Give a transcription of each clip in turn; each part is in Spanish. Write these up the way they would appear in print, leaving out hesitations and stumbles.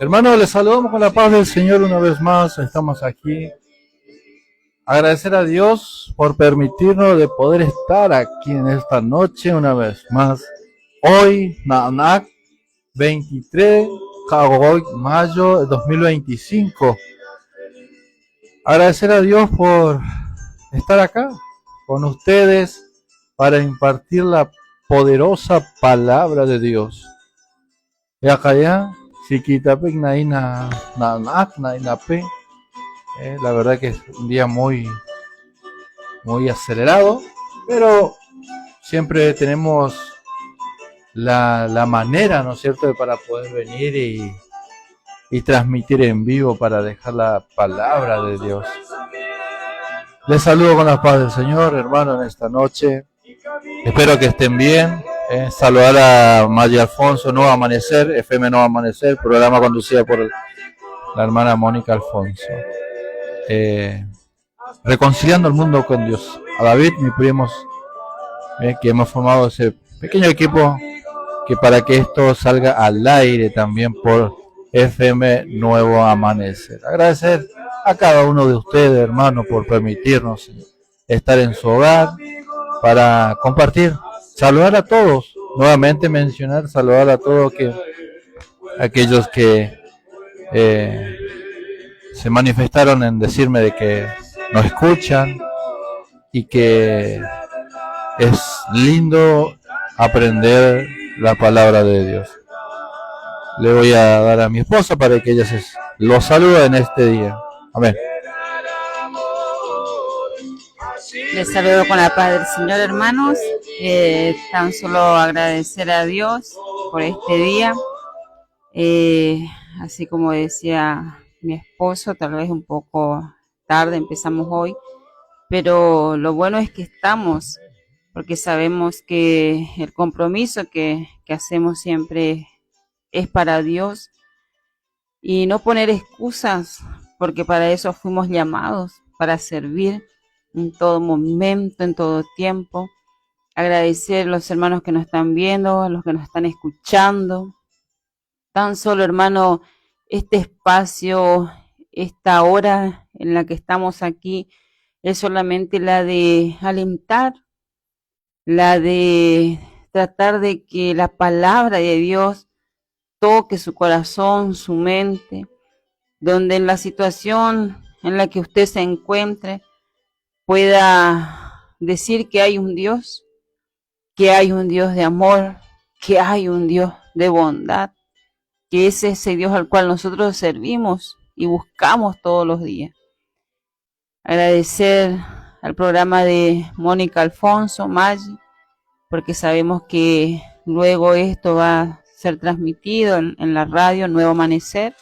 Hermanos, les saludamos con la paz del Señor una vez más. Estamos aquí. Agradecer a Dios por permitirnos de poder estar aquí en esta noche una vez más. Hoy, Nanak, 23 de mayo de 2025. Agradecer a Dios por estar acá con ustedes para impartir la poderosa palabra de Dios. Y acá ya, Chiquitapec Naina Nanak Nainape. La verdad que es un día muy acelerado, pero siempre tenemos la manera, ¿no es cierto?, para poder venir y transmitir en vivo para dejar la palabra de Dios. Les saludo con la paz del Señor, hermano, en esta noche. Espero que estén bien. Saludar a Maya Alfonso, Nuevo Amanecer, FM Nuevo Amanecer, programa conducido por la hermana Mónica Alfonso. Reconciliando el mundo con Dios. A David, mi primos, que hemos formado ese pequeño equipo que para que esto salga al aire también por FM Nuevo Amanecer. Agradecer a cada uno de ustedes, hermanos, por permitirnos estar en su hogar para compartir. Saludar a todos, nuevamente mencionar, saludar a todos aquellos que se manifestaron en decirme de que nos escuchan y que es lindo aprender la palabra de Dios. Le voy a dar a mi esposa para que ella lo salude en este día. Amén. Les saludo con la paz del Señor, hermanos. Tan solo agradecer a Dios por este día. Así como decía mi esposo, tal vez un poco tarde empezamos hoy, pero lo bueno es que estamos, porque sabemos que el compromiso que hacemos siempre es para Dios y no poner excusas, porque para eso fuimos llamados, para servir en todo momento, en todo tiempo. Agradecer a los hermanos que nos están viendo, a los que nos están escuchando. Tan solo, hermano, este espacio, esta hora en la que estamos aquí, es solamente la de alentar, la de tratar de que la palabra de Dios toque su corazón, su mente, donde en la situación en la que usted se encuentre pueda decir que hay un Dios de amor, que hay un Dios de bondad, que es ese Dios al cual nosotros servimos y buscamos todos los días. Agradecer al programa de Mónica Alfonso, Maggi, porque sabemos que luego esto va a ser transmitido en la radio Nuevo Amanecer.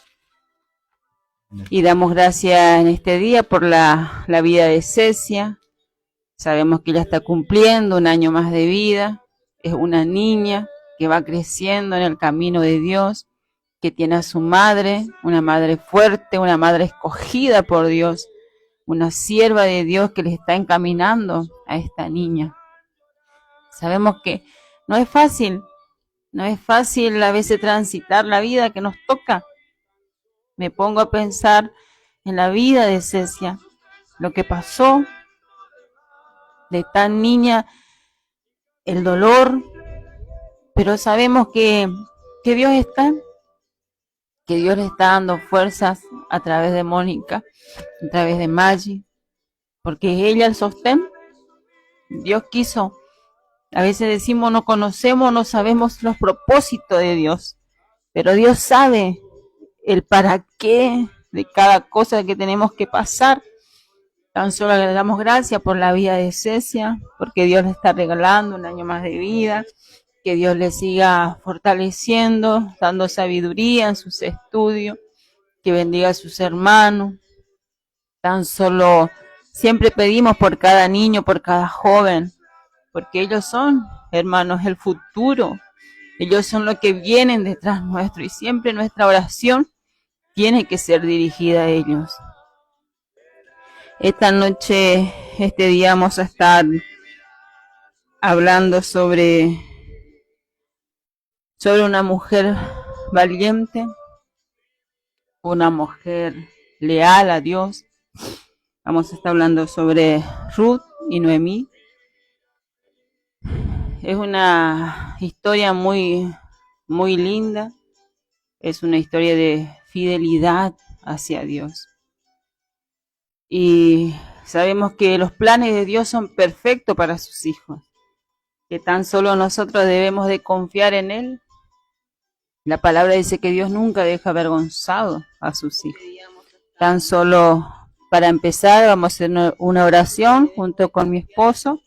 Y damos gracias en este día por la vida de Cecia. Sabemos que ella está cumpliendo un año más de vida. Es una niña que va creciendo en el camino de Dios, que tiene a su madre, una madre fuerte, una madre escogida por Dios, una sierva de Dios que le está encaminando a esta niña. Sabemos que no es fácil a veces transitar la vida que nos toca. Me pongo a pensar en la vida de Cecia, lo que pasó de tan niña, el dolor, pero sabemos que Dios está, que Dios le está dando fuerzas a través de Mónica, a través de Maggi, porque es ella el sostén. Dios quiso. A veces decimos no conocemos, no sabemos los propósitos de Dios, pero Dios sabe el para qué de cada cosa que tenemos que pasar. Tan solo le damos gracias por la vida de Cecia, porque Dios le está regalando un año más de vida, que Dios le siga fortaleciendo, dando sabiduría en sus estudios, que bendiga a sus hermanos. Tan solo siempre pedimos por cada niño, por cada joven, porque ellos son, hermanos, el futuro. Ellos son los que vienen detrás nuestro y siempre nuestra oración tiene que ser dirigida a ellos. Esta noche, este día vamos a estar hablando sobre una mujer valiente, una mujer leal a Dios. Vamos a estar hablando sobre Ruth y Noemí. Es una historia muy, muy linda. Es una historia de fidelidad hacia Dios. Y sabemos que los planes de Dios son perfectos para sus hijos, que tan solo nosotros debemos de confiar en Él. La palabra dice que Dios nunca deja avergonzado a sus hijos. Tan solo para empezar vamos a hacer una oración junto con mi esposo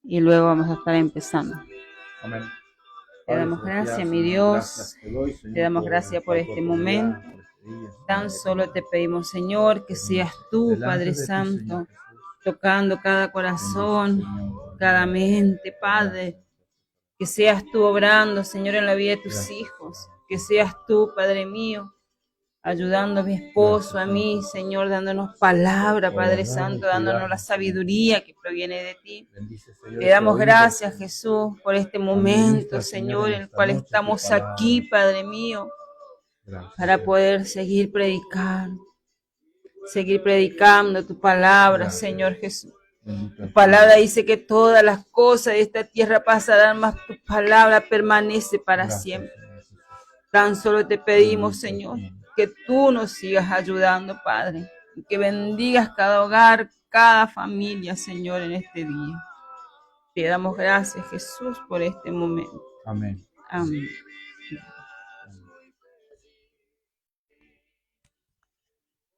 y luego vamos a estar empezando. Amén. Te damos gracias, mi Dios. Te damos gracias por este momento. Tan solo te pedimos, Señor, que seas tú, Padre Santo, tocando cada corazón, cada mente, Padre. Que seas tú obrando, Señor, en la vida de tus hijos. Que seas tú, Padre mío, ayudando a mi esposo, a mí, Señor, dándonos palabra, Padre Santo, dándonos la sabiduría que proviene de ti. Te damos gracias, Jesús, por este momento, Señor, en el cual estamos aquí, Padre mío, para poder seguir predicando tu palabra, Señor Jesús. Tu palabra dice que todas las cosas de esta tierra pasarán, mas tu palabra permanece para siempre. Tan solo te pedimos, Señor, que tú nos sigas ayudando, Padre, y que bendigas cada hogar, cada familia, Señor, en este día. Te damos gracias, Jesús, por este momento. Amén. Amén.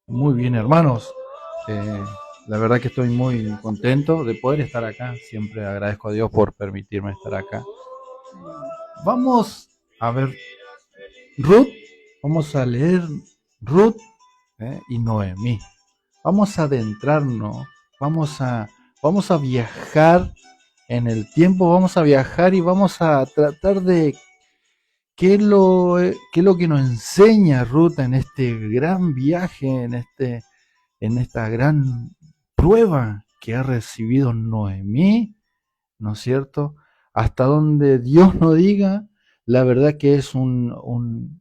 Muy bien, hermanos. La verdad que estoy muy contento de poder estar acá. Siempre agradezco a Dios por permitirme estar acá. Vamos a ver Ruth. Vamos a leer Ruth y Noemí. Vamos a adentrarnos. Vamos a viajar en el tiempo. Vamos a viajar y vamos a tratar de qué es lo que nos enseña Ruth en este gran viaje, en esta gran prueba que ha recibido Noemí, ¿no es cierto? Hasta donde Dios nos diga, la verdad que es un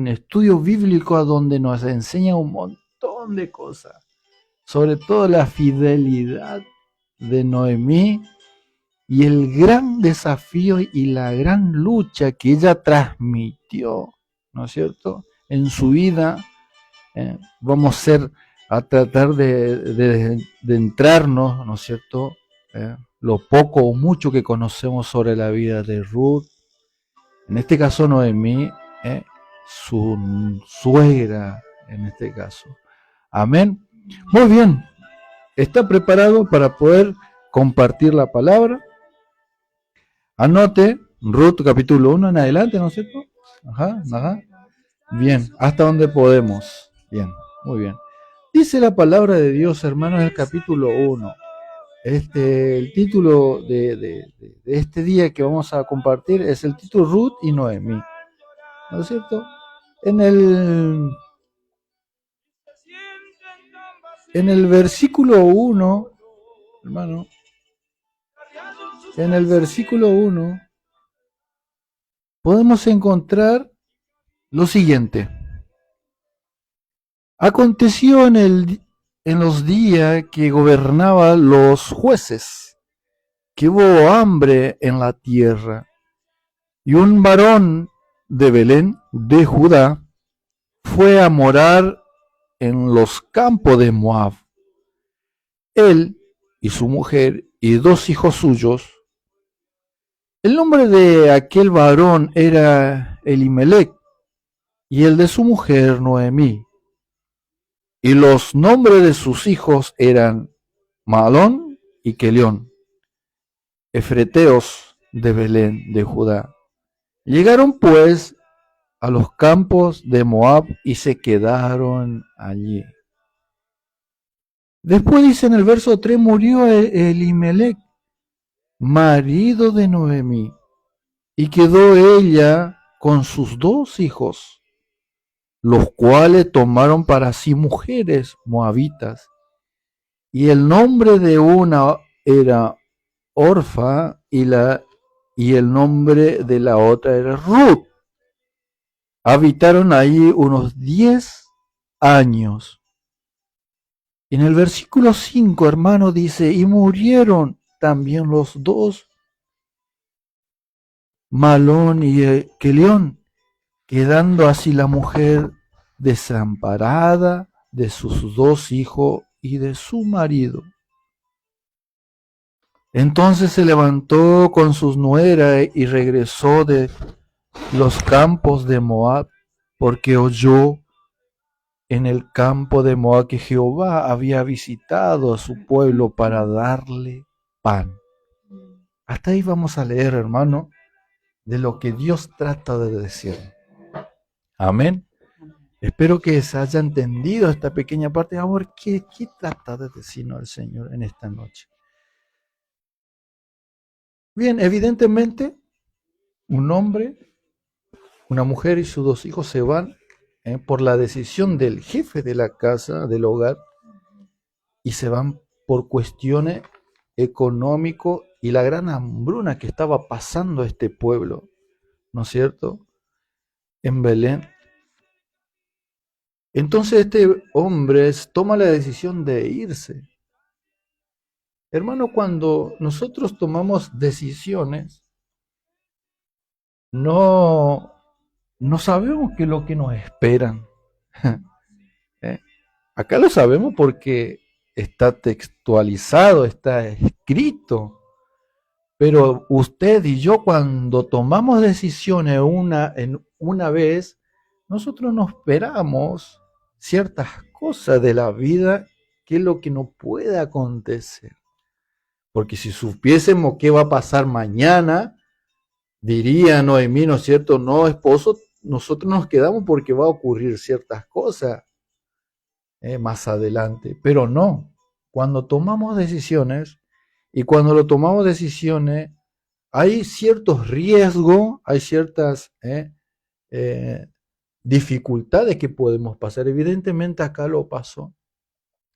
estudio bíblico a donde nos enseña un montón de cosas, sobre todo la fidelidad de Noemí y el gran desafío y la gran lucha que ella transmitió, ¿no es cierto?, en su vida. Vamos a tratar de entrarnos, ¿no es cierto?, lo poco o mucho que conocemos sobre la vida de Ruth, en este caso Noemí, su suegra, en este caso. Amén. Muy bien. ¿Está preparado para poder compartir la palabra? Anote Ruth capítulo 1 en adelante, ¿no es cierto? Ajá. Bien, hasta donde podemos. Bien, muy bien. Dice la palabra de Dios, hermanos, en el capítulo 1. El título de este día que vamos a compartir es el título Ruth y Noemí, ¿no es cierto? En el versículo 1, hermano, en el versículo 1 podemos encontrar lo siguiente. Aconteció en los días que gobernaban los jueces, que hubo hambre en la tierra, y un varón de Belén, de Judá, fue a morar en los campos de Moab. Él y su mujer y 2 hijos suyos. El nombre de aquel varón era Elimelec, y el de su mujer Noemí. Y los nombres de sus hijos eran Mahlón y Kelión, efreteos de Belén de Judá. Llegaron pues a los campos de Moab y se quedaron allí. Después dice en el verso 3, murió Elimelec, marido de Noemí, y quedó ella con sus 2 hijos, los cuales tomaron para sí mujeres moabitas, y el nombre de una era Orfa y el nombre de la otra era Ruth. habitaron ahí unos 10 años. Y en el versículo 5, hermano, dice, y murieron también los dos, Malón y Quelión, quedando así la mujer desamparada de sus 2 hijos y de su marido. Entonces se levantó con sus nueras y regresó de los campos de Moab, porque oyó en el campo de Moab que Jehová había visitado a su pueblo para darle pan. Hasta ahí vamos a leer, hermano, de lo que Dios trata de decir. Amén. Espero que se haya entendido esta pequeña parte. Ahora, ¿qué trata de decirnos el Señor en esta noche? Bien, evidentemente, un hombre, una mujer y sus 2 hijos se van por la decisión del jefe de la casa, del hogar, y se van por cuestiones económicas y la gran hambruna que estaba pasando este pueblo, ¿no es cierto?, en Belén. Entonces este hombre toma la decisión de irse. Hermano, cuando nosotros tomamos decisiones, no sabemos qué es lo que nos esperan. ¿Eh? Acá lo sabemos porque está textualizado, está escrito. Pero usted y yo, cuando tomamos decisiones una vez, nosotros no esperamos ciertas cosas de la vida, que es lo que nos puede acontecer. Porque si supiésemos qué va a pasar mañana, diría Noemí, ¿no es cierto? No, esposo, nosotros nos quedamos porque va a ocurrir ciertas cosas más adelante. Pero no, cuando tomamos decisiones, y cuando lo tomamos decisiones, hay ciertos riesgos, hay ciertas dificultades que podemos pasar. Evidentemente acá lo pasó.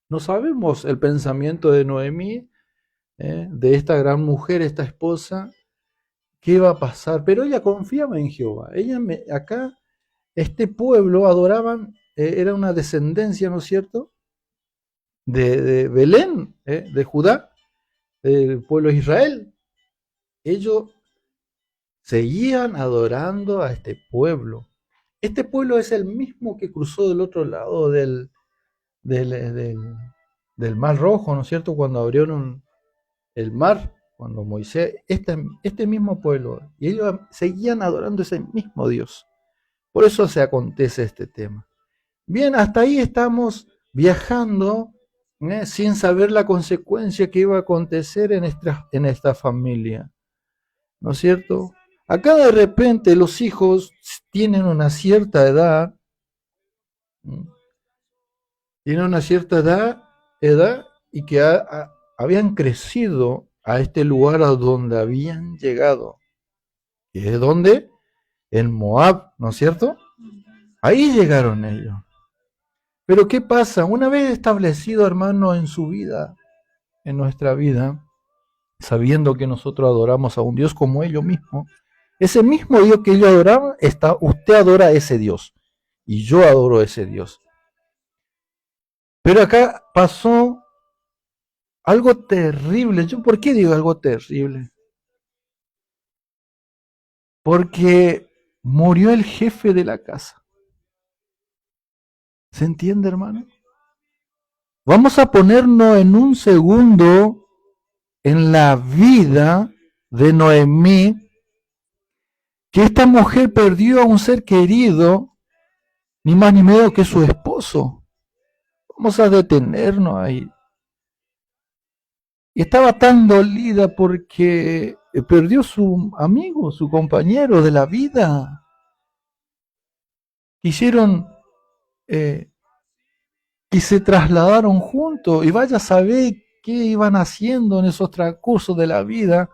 No sabemos el pensamiento de Noemí, de esta gran mujer, esta esposa, qué va a pasar, pero ella confiaba en Jehová. Acá, este pueblo adoraban, era una descendencia, ¿no es cierto?, de Belén, de Judá, del pueblo de Israel. Ellos seguían adorando a este pueblo. Este pueblo es el mismo que cruzó del otro lado del Mar Rojo, ¿no es cierto?, cuando abrieron el mar, cuando Moisés, este mismo pueblo, y ellos seguían adorando ese mismo Dios. Por eso se acontece este tema. Bien, hasta ahí estamos viajando, sin saber la consecuencia que iba a acontecer en esta familia, ¿no es cierto? Acá de repente los hijos tienen una cierta edad, y que habían crecido a este lugar a donde habían llegado. ¿Y es donde? En Moab, ¿no es cierto? Ahí llegaron ellos. Pero ¿qué pasa? Una vez establecido, hermano, en su vida, en nuestra vida, sabiendo que nosotros adoramos a un Dios como ellos mismos, ese mismo Dios que ellos adoraban, usted adora a ese Dios. Y yo adoro a ese Dios. Pero acá pasó algo terrible. ¿Por qué digo algo terrible? Porque murió el jefe de la casa. ¿Se entiende, hermano? Vamos a ponernos en un segundo en la vida de Noemí, que esta mujer perdió a un ser querido, ni más ni menos que su esposo. Vamos a detenernos ahí. Y estaba tan dolida porque perdió su amigo, su compañero de la vida. Quisieron y se trasladaron juntos. Y vaya a saber qué iban haciendo en esos transcursos de la vida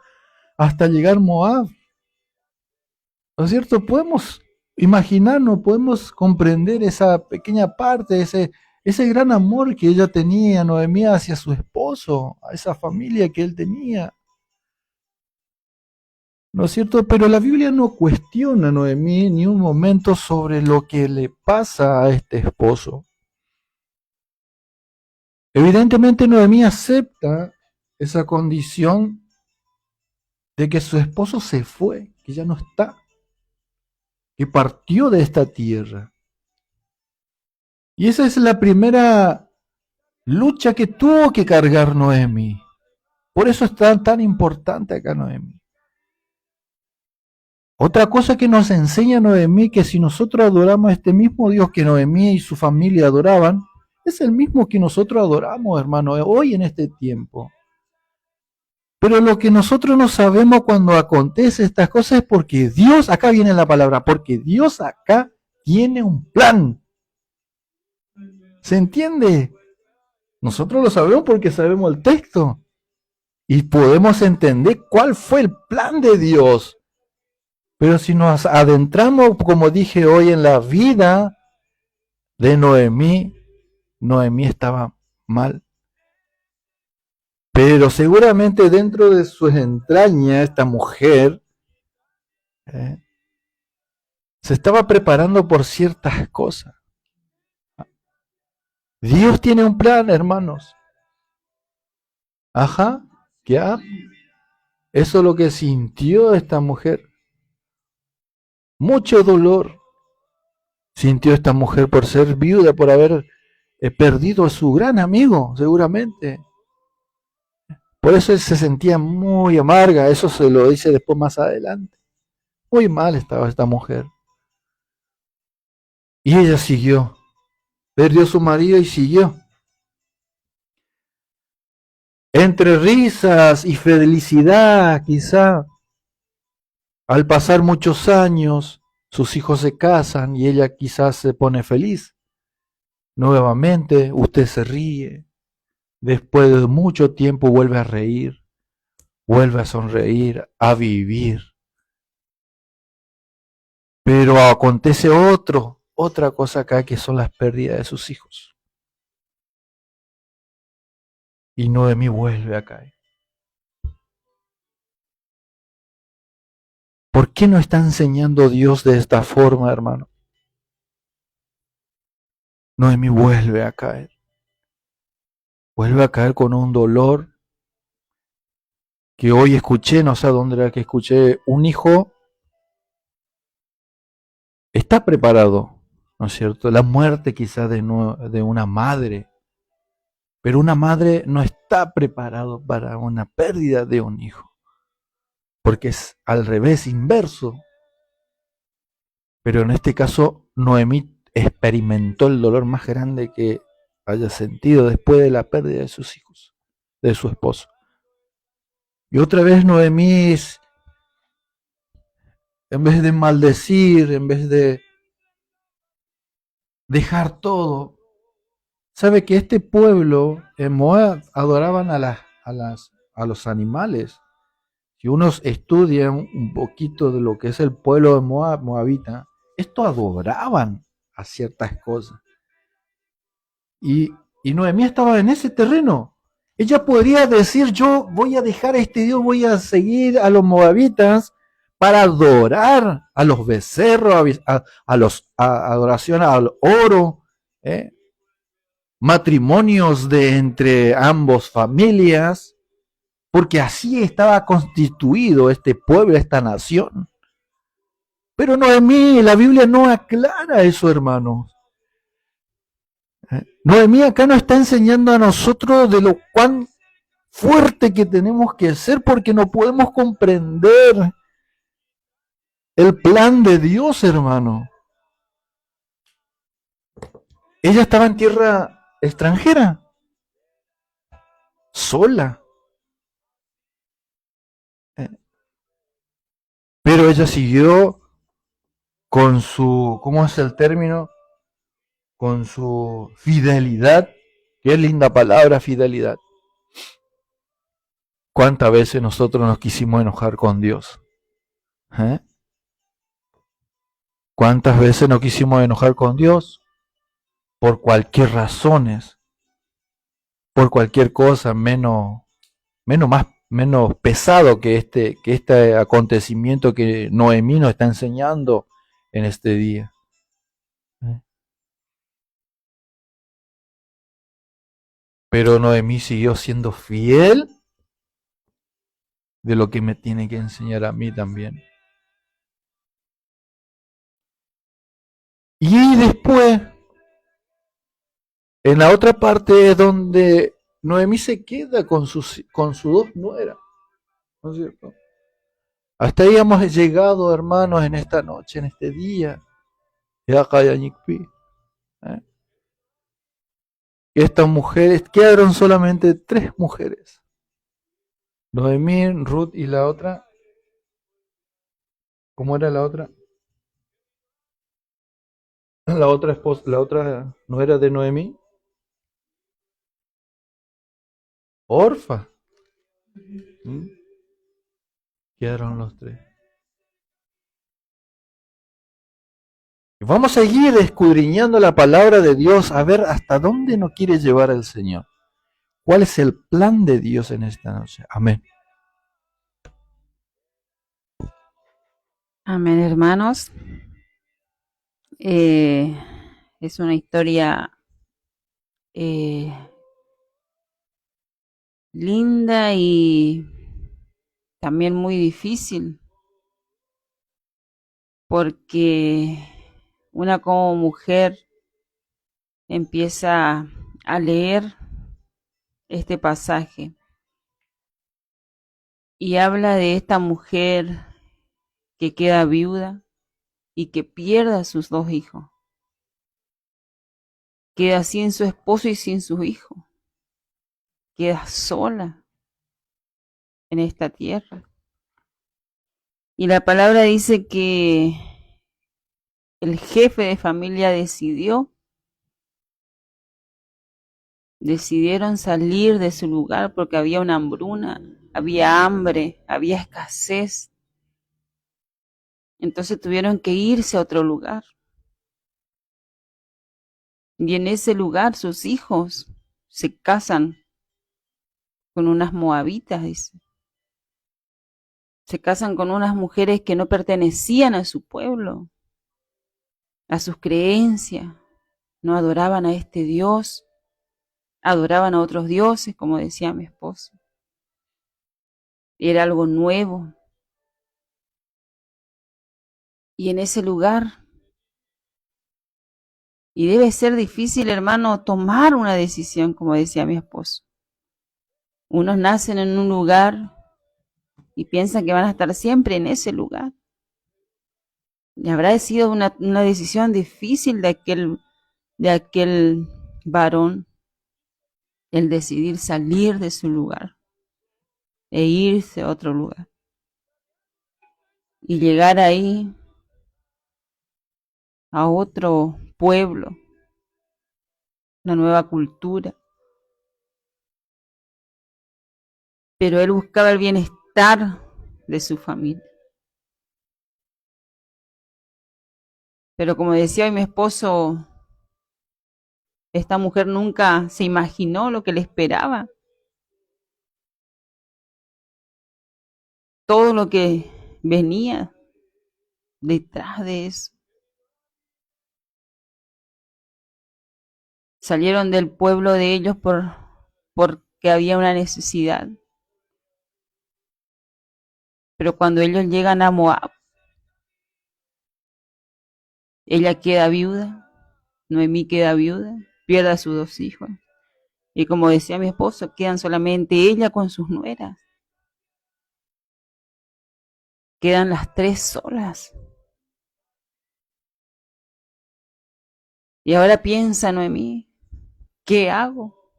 hasta llegar a Moab. ¿No es cierto? Podemos imaginarnos, podemos comprender esa pequeña parte, ese gran amor que ella tenía, Noemí, hacia su esposo, a esa familia que él tenía. ¿no es cierto? Pero la Biblia no cuestiona a Noemí ni un momento sobre lo que le pasa a este esposo. Evidentemente Noemí acepta esa condición de que su esposo se fue, que ya no está, que partió de esta tierra. Y esa es la primera lucha que tuvo que cargar Noemí. Por eso es tan importante acá Noemí. Otra cosa que nos enseña Noemí, que si nosotros adoramos a este mismo Dios que Noemí y su familia adoraban, es el mismo que nosotros adoramos, hermano, hoy en este tiempo. Pero lo que nosotros no sabemos cuando acontece estas cosas es porque Dios, acá viene la palabra, porque Dios acá tiene un plan. ¿Se entiende? Nosotros lo sabemos porque sabemos el texto. Y podemos entender cuál fue el plan de Dios. Pero si nos adentramos, como dije hoy, en la vida de Noemí, Noemí estaba mal. Pero seguramente dentro de sus entrañas, esta mujer se estaba preparando por ciertas cosas. Dios tiene un plan, hermanos. Ajá, ya. Eso es lo que sintió esta mujer. Mucho dolor sintió esta mujer por ser viuda, por haber perdido a su gran amigo, seguramente. Por eso él se sentía muy amarga, eso se lo dice después más adelante. Muy mal estaba esta mujer. Y ella siguió. Perdió a su marido y siguió. Entre risas y felicidad, quizá, al pasar muchos años, sus hijos se casan y ella quizás se pone feliz. Nuevamente, usted se ríe. Después de mucho tiempo vuelve a reír, vuelve a sonreír, a vivir. Pero acontece otra cosa acá, que son las pérdidas de sus hijos. Y Noemí vuelve a caer. ¿Por qué no está enseñando Dios de esta forma, hermano? Noemí vuelve a caer. Vuelve a caer con un dolor que hoy escuché, no sé a dónde era que escuché, un hijo está preparado, ¿no es cierto? La muerte quizás de una madre, pero una madre no está preparado para una pérdida de un hijo, porque es al revés, inverso. Pero en este caso, Noemí experimentó el dolor más grande que haya sentido después de la pérdida de sus hijos, de su esposo. Y otra vez Noemí, en vez de maldecir, en vez de dejar todo, sabe que este pueblo en Moab adoraban a los animales. Si uno estudia un poquito de lo que es el pueblo de Moab, moabita, esto adoraban a ciertas cosas. Y Noemí estaba en ese terreno. Ella podría decir, yo voy a dejar a este Dios, voy a seguir a los moabitas para adorar a los becerros, a adoración al oro, matrimonios de entre ambos familias, porque así estaba constituido este pueblo, esta nación. Pero Noemí, la Biblia no aclara eso, hermanos. Noemí acá nos está enseñando a nosotros de lo cuán fuerte que tenemos que ser, porque no podemos comprender el plan de Dios, hermano. Ella estaba en tierra extranjera, sola. Pero ella siguió con su, ¿cómo es el término? Con su fidelidad. Qué linda palabra, fidelidad. ¿Cuántas veces nosotros nos quisimos enojar con Dios? ¿Cuántas veces nos quisimos enojar con Dios? Por cualquier razones, por cualquier cosa, menos más menos pesado que este acontecimiento que Noemí nos está enseñando en este día. Pero Noemí siguió siendo fiel de lo que me tiene que enseñar a mí también. Y después, en la otra parte es donde Noemí se queda con sus dos nueras, ¿no es cierto? Hasta ahí hemos llegado, hermanos, en esta noche, en este día. ¿Eh? Estas mujeres, quedaron solamente 3 mujeres. Noemí, Ruth y la otra. ¿Cómo era la otra? La otra esposa, la otra no era de Noemí. Orfa. ¿Mm? Quedaron los 3. Y vamos a seguir escudriñando la palabra de Dios a ver hasta dónde nos quiere llevar el Señor. ¿Cuál es el plan de Dios en esta noche? Amén. Amén, hermanos. Es una historia eh, linda y también muy difícil, porque una como mujer empieza a leer este pasaje y habla de esta mujer que queda viuda y que pierde a sus 2 hijos. Queda sin su esposo y sin sus hijos. Queda sola en esta tierra. Y la palabra dice que el jefe de familia decidieron salir de su lugar porque había una hambruna, había hambre, había escasez. Entonces tuvieron que irse a otro lugar. Y en ese lugar sus hijos se casan con unas moabitas, dice. Se casan con unas mujeres que no pertenecían a su pueblo, a sus creencias. No adoraban a este Dios, adoraban a otros dioses, como decía mi esposo. Era algo nuevo. Y en ese lugar, y debe ser difícil, hermano, tomar una decisión, como decía mi esposo. Unos nacen en un lugar y piensan que van a estar siempre en ese lugar. Y habrá sido una decisión difícil de aquel varón el decidir salir de su lugar e irse a otro lugar. Y llegar ahí a otro pueblo, una nueva cultura. Pero él buscaba el bienestar de su familia. Pero como decía hoy mi esposo, esta mujer nunca se imaginó lo que le esperaba. Todo lo que venía detrás de eso. Salieron del pueblo de ellos porque había una necesidad. Pero cuando ellos llegan a Moab, ella queda viuda, Noemí queda viuda, pierde a sus 2 hijos. Y como decía mi esposo, quedan solamente ella con sus nueras. Quedan las 3 solas. Y ahora piensa Noemí, ¿qué hago?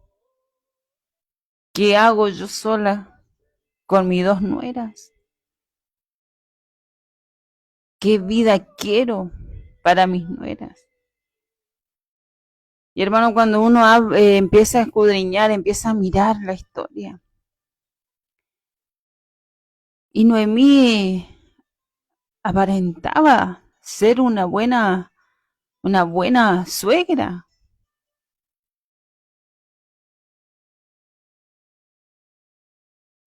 ¿Qué hago yo sola con mis 2 nueras? ¿Qué vida quiero para mis nueras? Y hermano, cuando uno empieza a escudriñar, empieza a mirar la historia. Y Noemí aparentaba ser una buena suegra.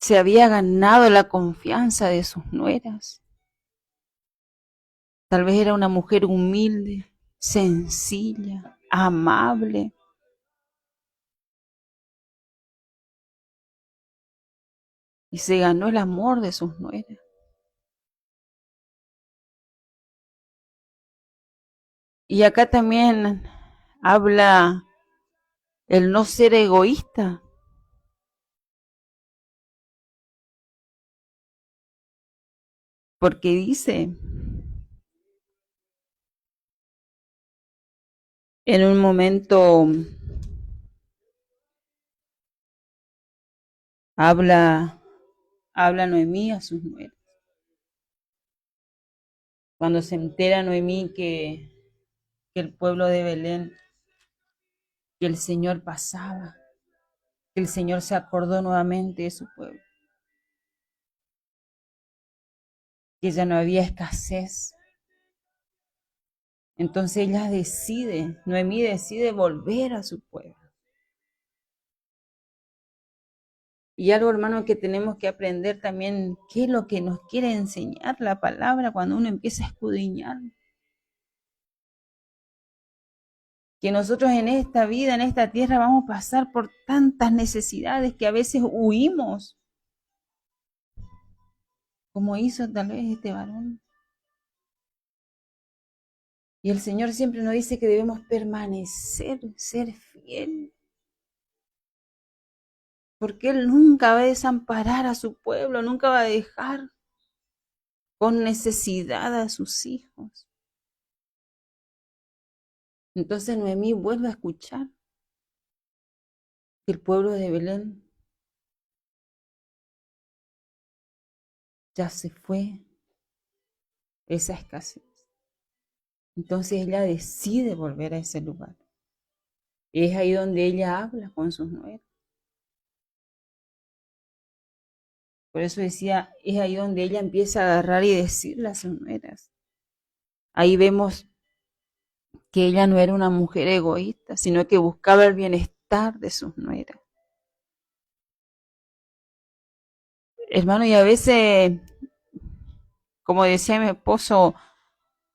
se había ganado la confianza de sus nueras. Tal vez era una mujer humilde, sencilla, amable. Y se ganó el amor de sus nueras. Y acá también habla el no ser egoísta. Porque dice, en un momento habla Noemí a sus nueras. Cuando se entera Noemí que el pueblo de Belén, que el Señor pasaba, que el Señor se acordó nuevamente de su pueblo, que ya no había escasez. Entonces Noemí decide volver a su pueblo. Y algo, hermano, que tenemos que aprender también, qué es lo que nos quiere enseñar la palabra cuando uno empieza a escudriñar. Que nosotros en esta vida, en esta tierra, vamos a pasar por tantas necesidades que a veces huimos, como hizo tal vez este varón. Y el Señor siempre nos dice que debemos permanecer, ser fiel. Porque Él nunca va a desamparar a su pueblo, nunca va a dejar con necesidad a sus hijos. Entonces Noemí vuelve a escuchar que el pueblo de Belén ya se fue esa escasez. Entonces ella decide volver a ese lugar. Es ahí donde ella habla con sus nueras. Por eso decía, es ahí donde ella empieza a agarrar y decirle a sus nueras. Ahí vemos que ella no era una mujer egoísta, sino que buscaba el bienestar de sus nueras. Hermano, y a veces, como decía mi esposo,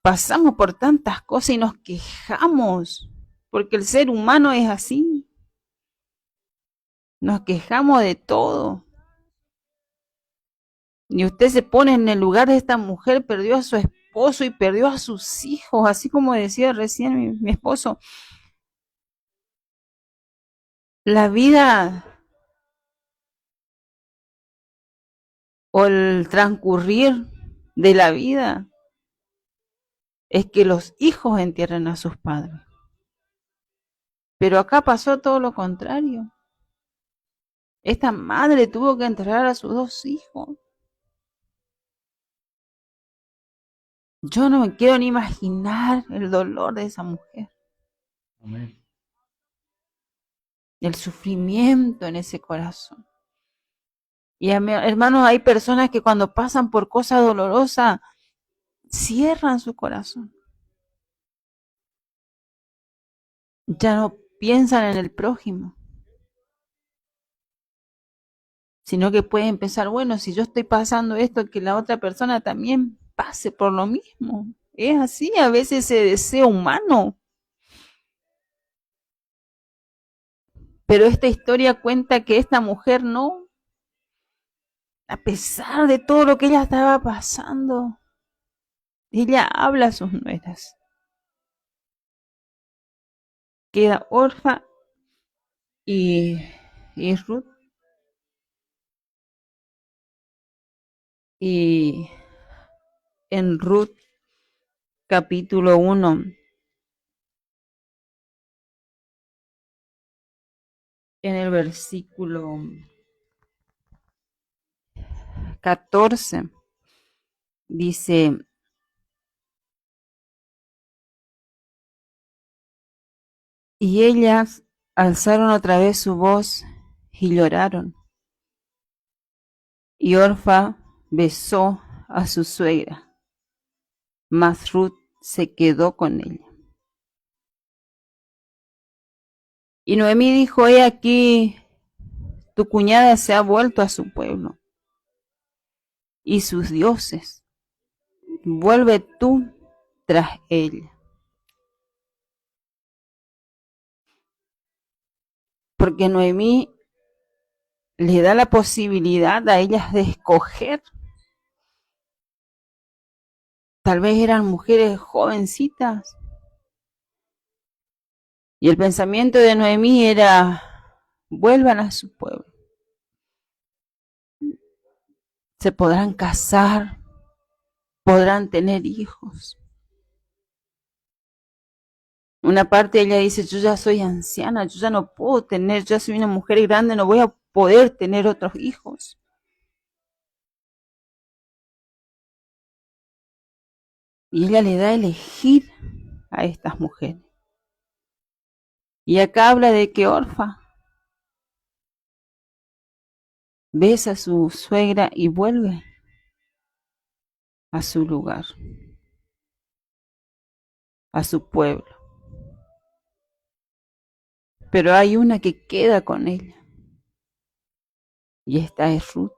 pasamos por tantas cosas y nos quejamos, porque el ser humano es así. Nos quejamos de todo. Y usted se pone en el lugar de esta mujer, perdió a su esposo y perdió a sus hijos, así como decía recién mi esposo. La vida o el transcurrir de la vida es que los hijos entierran a sus padres. Pero acá pasó todo lo contrario. Esta madre tuvo que enterrar a sus dos hijos. Yo no me quiero ni imaginar el dolor de esa mujer. Amén. El sufrimiento en ese corazón. Y hermanos, hay personas que cuando pasan por cosas dolorosas, cierran su corazón. Ya no piensan en el prójimo, sino que pueden pensar, bueno, si yo estoy pasando esto, que la otra persona también pase por lo mismo. Es así, a veces ese deseo humano. Pero esta historia cuenta que esta mujer no, a pesar de todo lo que ella estaba pasando, ella habla a sus nueras. Queda orfa y Ruth. Y en Ruth capítulo 1, en el versículo 14, dice, y ellas alzaron otra vez su voz y lloraron. Y Orfa besó a su suegra, mas Ruth se quedó con ella. Y Noemí dijo, he aquí, Tu cuñada se ha vuelto a su pueblo y sus dioses. Vuelve tú tras ella. Porque Noemí le da la posibilidad a ellas de escoger. Tal vez eran mujeres jovencitas. Y el pensamiento de Noemí era, vuelvan a su pueblo. Se podrán casar, podrán tener hijos. Una parte de ella dice, yo ya soy anciana, yo ya no puedo tener, yo ya soy una mujer grande, no voy a poder tener otros hijos. Y ella le da a elegir a estas mujeres. Y acá habla de que Orfa besa a su suegra y vuelve a su lugar, a su pueblo. Pero hay una que queda con ella. Y esta es Ruth.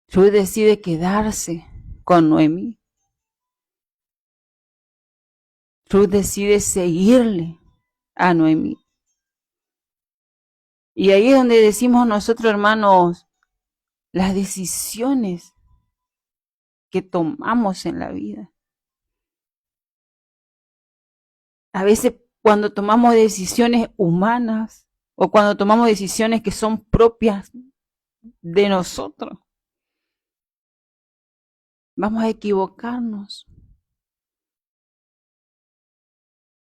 Ruth decide quedarse con Noemí. Ruth decide seguirle a Noemí. Y ahí es donde decimos nosotros, hermanos, las decisiones que tomamos en la vida. A veces cuando tomamos decisiones humanas o cuando tomamos decisiones que son propias de nosotros, vamos a equivocarnos.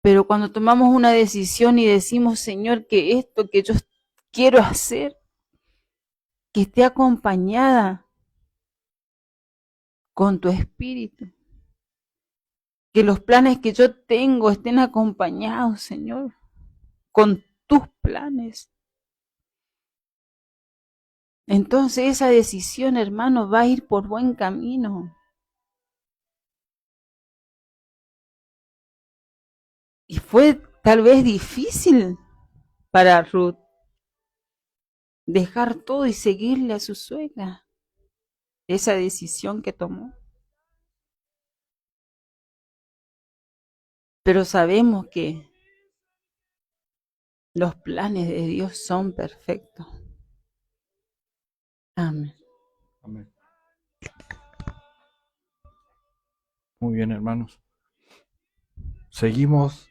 Pero cuando tomamos una decisión y decimos, Señor, que esto que yo quiero hacer, que esté acompañada con tu espíritu, que los planes que yo tengo estén acompañados, Señor, con tus planes. Entonces esa decisión, hermano, va a ir por buen camino. Y fue tal vez difícil para Ruth dejar todo y seguirle a su suegra. Esa decisión que tomó. Pero sabemos que los planes de Dios son perfectos. Amén. Amén. Muy bien, hermanos. Seguimos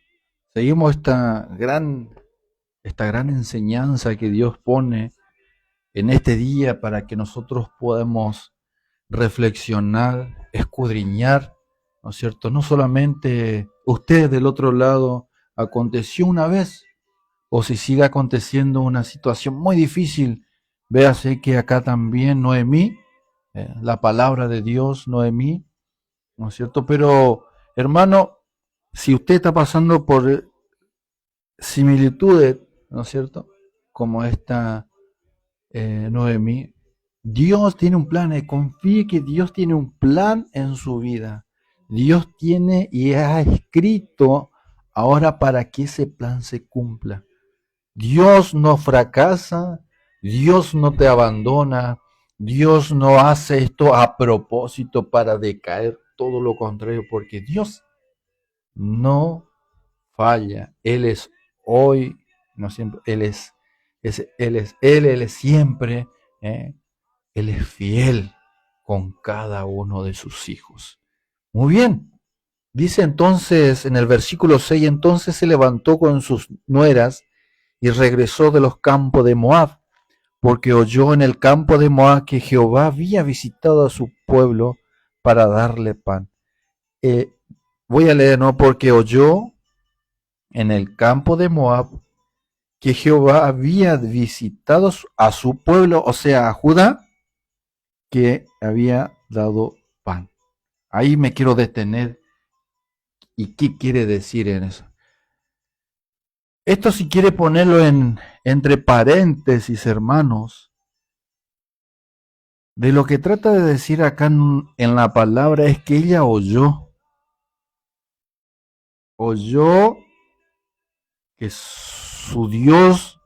esta gran enseñanza que Dios pone en este día para que nosotros podamos reflexionar, escudriñar, ¿no es cierto? No solamente usted del otro lado aconteció una vez, o si sigue aconteciendo una situación muy difícil, véase que acá también Noemí, la palabra de Dios, Noemí, ¿no es cierto? Pero, hermano, si usted está pasando por similitudes, ¿no es cierto? Como esta Noemí, Dios tiene un plan, confíe que Dios tiene un plan en su vida. Dios tiene y ha escrito ahora para que ese plan se cumpla. Dios no fracasa, Dios no te abandona, Dios no hace esto a propósito para decaer, todo lo contrario, porque Dios no falla. Él es hoy, no siempre, Él es siempre, Él es fiel con cada uno de sus hijos. Muy bien. Dice entonces en el versículo 6, entonces se levantó con sus nueras y regresó de los campos de Moab, porque oyó en el campo de Moab que Jehová había visitado a su pueblo para darle pan. Voy a leer, ¿no? Porque oyó en el campo de Moab que Jehová había visitado a su pueblo, o sea, a Judá, que había dado pan. Ahí me quiero detener. ¿Y qué quiere decir en eso? Esto, si quiere ponerlo entre paréntesis, hermanos, de lo que trata de decir acá en la palabra es que ella oyó que su Dios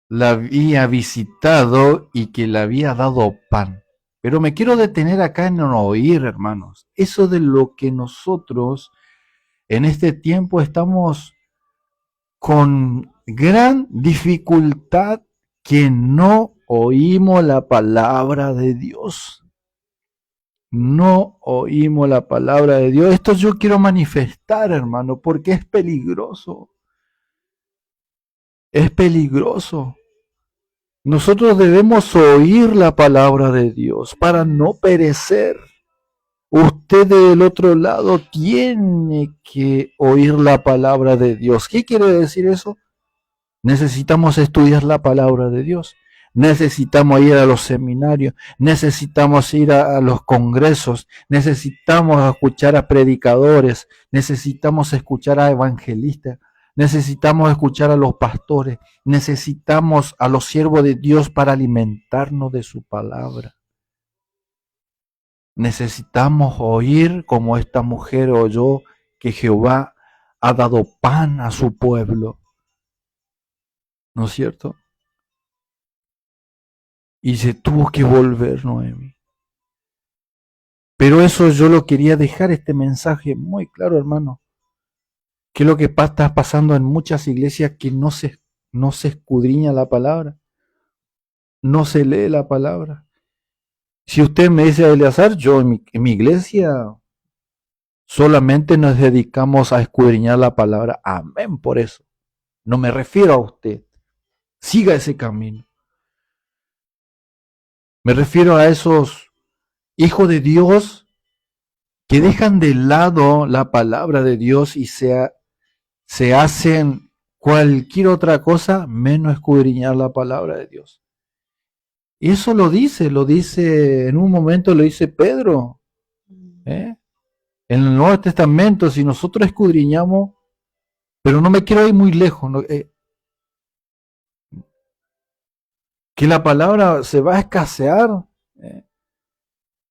la había visitado y que le había dado pan. Pero me quiero detener acá en oír, hermanos, eso de lo que nosotros en este tiempo estamos con gran dificultad, que no oímos la palabra de Dios. No oímos la palabra de Dios. Esto yo quiero manifestar, hermano, porque es peligroso. Es peligroso. Nosotros debemos oír la palabra de Dios para no perecer. Usted del otro lado tiene que oír la palabra de Dios. ¿Qué quiere decir eso? Necesitamos estudiar la palabra de Dios. Necesitamos ir a los seminarios. Necesitamos ir a los congresos. Necesitamos escuchar a predicadores. Necesitamos escuchar a evangelistas. Necesitamos escuchar a los pastores. Necesitamos a los siervos de Dios para alimentarnos de su palabra. Necesitamos oír como esta mujer oyó que Jehová ha dado pan a su pueblo. ¿No es cierto? Y se tuvo que volver Noemi. Pero eso yo lo quería dejar, este mensaje muy claro, hermano. ¿Qué es lo que está pasando en muchas iglesias? Que no se escudriña la palabra. No se lee la palabra. Si usted me dice, Eleazar, yo en mi iglesia solamente nos dedicamos a escudriñar la palabra. Amén por eso. No me refiero a usted. Siga ese camino. Me refiero a esos hijos de Dios que dejan de lado la palabra de Dios y se hacen cualquier otra cosa menos escudriñar la palabra de Dios. Y eso lo dice, en un momento lo dice Pedro. En el Nuevo Testamento, si nosotros escudriñamos, pero no me quiero ir muy lejos, ¿no? Que la palabra se va a escasear.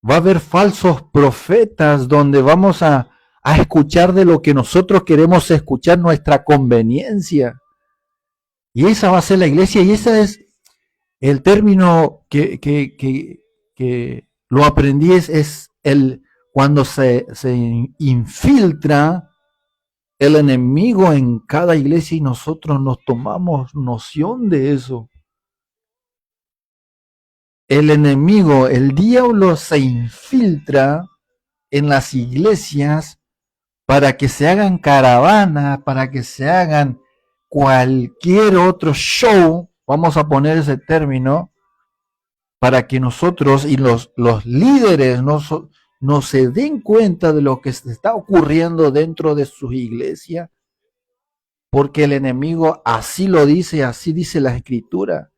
Va a haber falsos profetas donde vamos a escuchar de lo que nosotros queremos escuchar, nuestra conveniencia. Y esa va a ser la iglesia, y ese es el término que lo aprendí, es el cuando se infiltra el enemigo en cada iglesia y nosotros nos tomamos noción de eso. El enemigo, el diablo se infiltra en las iglesias para que se hagan caravanas, para que se hagan cualquier otro show, vamos a poner ese término, para que nosotros y los líderes no se den cuenta de lo que se está ocurriendo dentro de sus iglesias, porque el enemigo así lo dice, así dice la Escritura,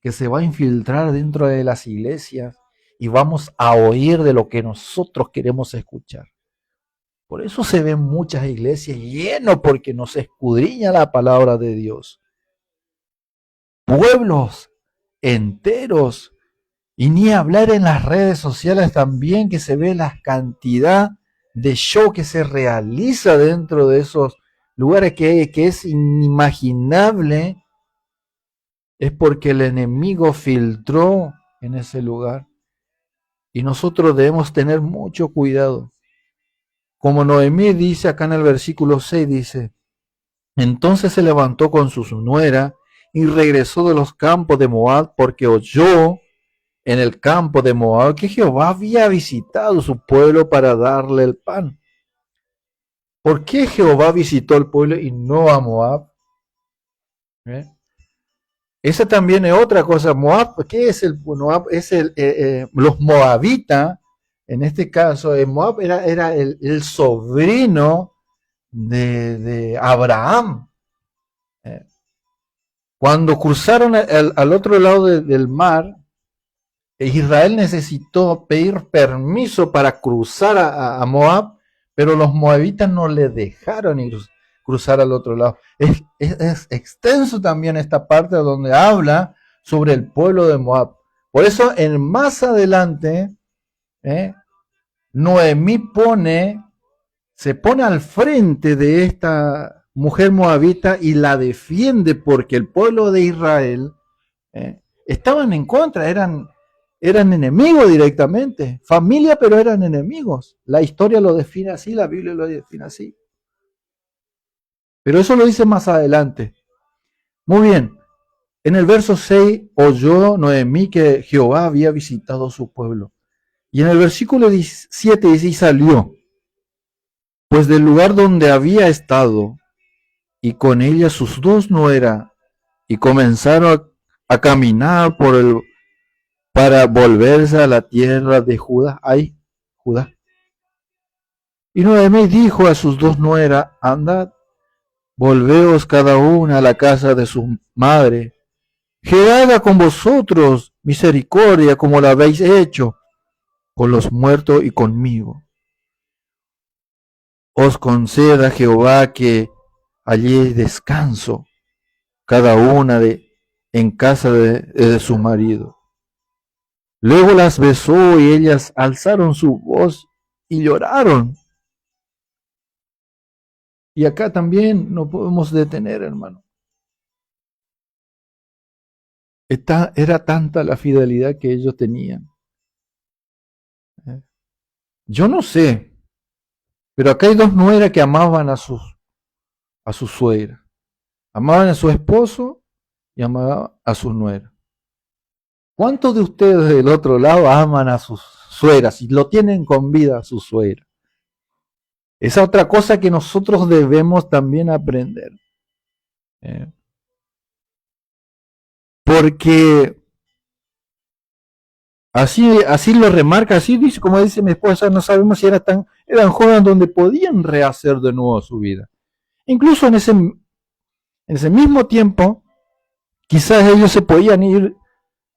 que se va a infiltrar dentro de las iglesias y vamos a oír de lo que nosotros queremos escuchar. Por eso se ven muchas iglesias llenas, porque no se escudriña la palabra de Dios. Pueblos enteros, y ni hablar en las redes sociales también, que se ve la cantidad de show que se realiza dentro de esos lugares que es inimaginable. Es porque el enemigo filtró en ese lugar. Y nosotros debemos tener mucho cuidado. Como Noemí dice acá en el versículo 6, dice: entonces se levantó con su nuera y regresó de los campos de Moab, porque oyó en el campo de Moab que Jehová había visitado su pueblo para darle el pan. ¿Por qué Jehová visitó al pueblo y no a Moab? Esa también es otra cosa. Moab, ¿qué es el Moab? Es los moabitas. En este caso, Moab era el sobrino de Abraham. Cuando cruzaron al otro lado del mar, Israel necesitó pedir permiso para cruzar a Moab, pero los moabitas no le dejaron ir cruzar al otro lado. Es extenso también esta parte donde habla sobre el pueblo de Moab. Por eso, más adelante, Noemí se pone al frente de esta mujer moabita y la defiende, porque el pueblo de Israel Estaban en contra, eran enemigos directamente. Familia, pero eran enemigos. La historia lo define así, la Biblia lo define así. Pero eso lo dice más adelante. Muy bien. En el verso 6, oyó Noemí que Jehová había visitado su pueblo. Y en el versículo 7 dice, y salió, pues del lugar donde había estado, y con ella sus dos nueras, y comenzaron a caminar para volverse a la tierra de Judá. Ay, Judá. Y Noemí dijo a sus dos nueras, andad, volveos cada una a la casa de su madre. Jehová haga con vosotros misericordia como la habéis hecho con los muertos y conmigo. Os conceda Jehová que halléis descanso, cada una en casa de su marido. Luego las besó y ellas alzaron su voz y lloraron. Y acá también no podemos detener, hermano. Era tanta la fidelidad que ellos tenían. Yo no sé, pero acá hay dos nueras que amaban a su suegra. Amaban a su esposo y amaban a su nuera. ¿Cuántos de ustedes del otro lado aman a sus suegras y lo tienen con vida a su suegra? Esa otra cosa que nosotros debemos también aprender. Porque así lo remarca, así dice, como dice mi esposa, no sabemos si eran jóvenes donde podían rehacer de nuevo su vida. Incluso en ese mismo tiempo, quizás ellos se podían ir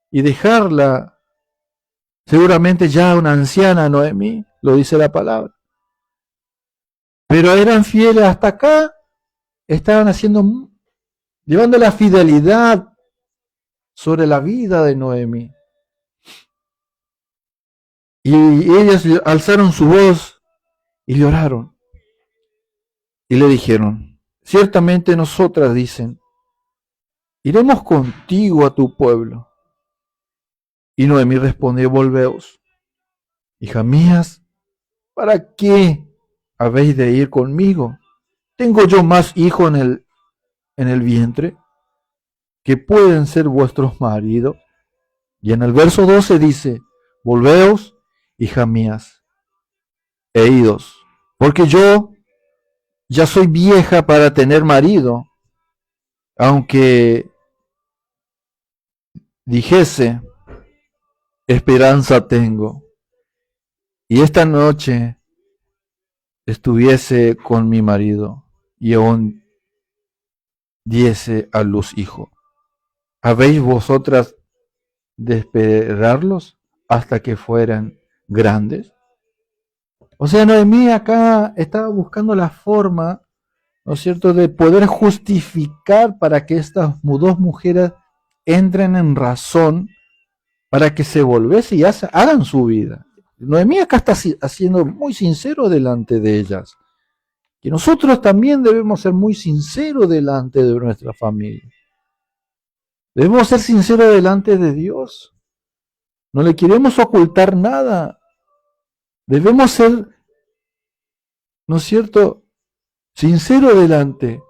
y dejarla, seguramente ya una anciana Noemí, lo dice la palabra. Pero eran fieles hasta acá, estaban llevando la fidelidad sobre la vida de Noemí. Y ellas alzaron su voz y lloraron. Y le dijeron, ciertamente nosotras, dicen, iremos contigo a tu pueblo. Y Noemí respondió, volveos. Hija mías, ¿para qué habéis de ir conmigo? ¿Tengo yo más hijos en el vientre que pueden ser vuestros maridos? Y en el verso 12 dice, volveos, hija mías, e idos, porque yo ya soy vieja para tener marido, aunque dijese, esperanza tengo, y esta noche estuviese con mi marido, y aún diese a luz hijo. ¿Habéis vosotras de esperarlos hasta que fueran grandes? O sea, Noemí acá estaba buscando la forma, ¿no es cierto?, de poder justificar para que estas dos mujeres entren en razón, para que se volviesen y hagan su vida. Noemí acá está siendo muy sincero delante de ellas. Que nosotros también debemos ser muy sinceros delante de nuestra familia. Debemos ser sinceros delante de Dios. No le queremos ocultar nada. Debemos ser, ¿no es cierto?, sincero delante.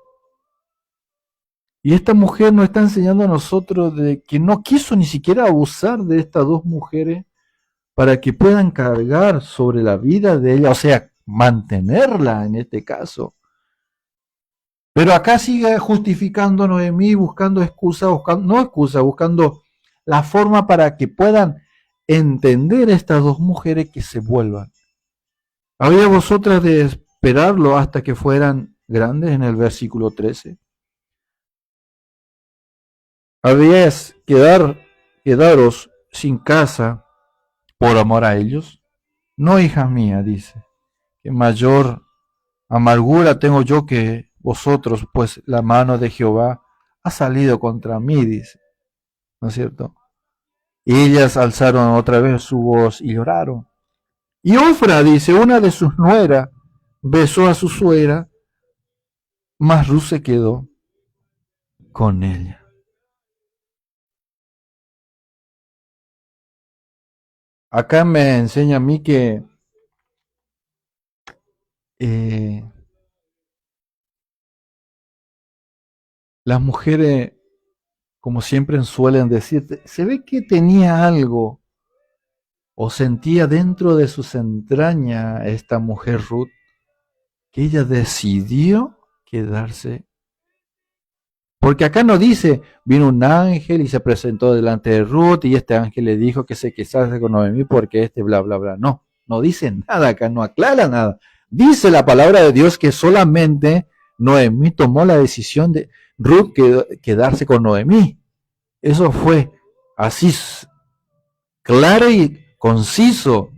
Y esta mujer nos está enseñando a nosotros de que no quiso ni siquiera abusar de estas dos mujeres para que puedan cargar sobre la vida de ella, o sea, mantenerla en este caso. Pero acá sigue justificando Noemí, buscando excusa, buscando la forma para que puedan entender estas dos mujeres que se vuelvan. ¿Había vosotras de esperarlo hasta que fueran grandes? En el versículo 13. ¿Habíais quedaros sin casa por amor a ellos? No, hija mía, dice, que mayor amargura tengo yo que vosotros, pues la mano de Jehová ha salido contra mí, dice, ¿no es cierto? Y ellas alzaron otra vez su voz y lloraron. Y Ofra, dice, una de sus nueras, besó a su suegra, mas Ruth se quedó con ella. acá me enseña a mí que eh, las mujeres, como siempre suelen decir, se ve que tenía algo o sentía dentro de sus entrañas esta mujer Ruth, que ella decidió quedarse. Porque acá no dice, vino un ángel y se presentó delante de Ruth y este ángel le dijo que se casase con Noemí porque este bla, bla, bla. No, no dice nada acá, no aclara nada. Dice la palabra de Dios que solamente Noemí tomó la decisión de Ruth quedarse con Noemí. Eso fue así claro y conciso,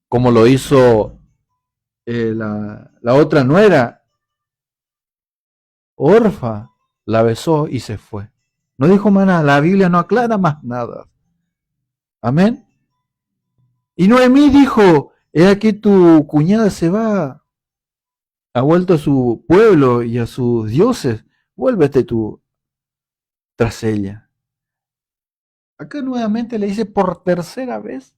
como lo hizo la otra nuera, Orfa, la besó y se fue. No dijo más nada, la Biblia no aclara más nada. Amén. Y Noemí dijo, he aquí tu cuñada se va, ha vuelto a su pueblo y a sus dioses, vuélvete tú tras ella. Acá nuevamente le dice por tercera vez,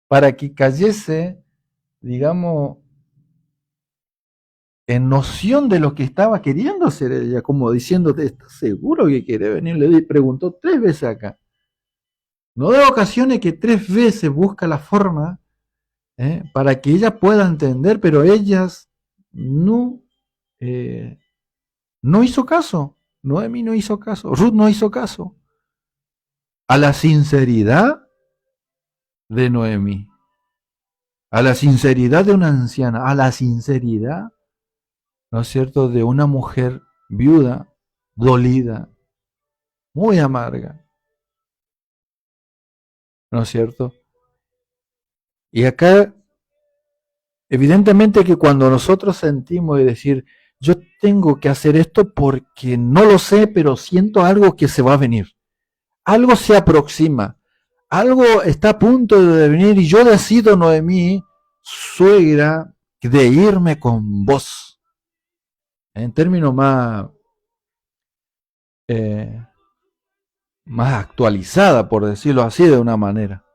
para que cayese, digamos, en noción de lo que estaba queriendo hacer ella, como diciéndote, ¿estás seguro que quiere venir? Le preguntó 3 veces acá. No de ocasiones que 3 veces busca la forma para que ella pueda entender, pero ellas no, eh, no hizo caso. Noemi no hizo caso, Ruth no hizo caso a la sinceridad de Noemi, a la sinceridad de una anciana, a la sinceridad, ¿no es cierto?, de una mujer viuda, dolida, muy amarga, ¿no es cierto? Y acá, evidentemente que cuando nosotros sentimos y decir, yo tengo que hacer esto porque no lo sé, pero siento algo que se va a venir, algo se aproxima, algo está a punto de venir y yo decido, Noemí, suegra, de irme con vos. En términos eh, más actualizada, por decirlo así de una manera.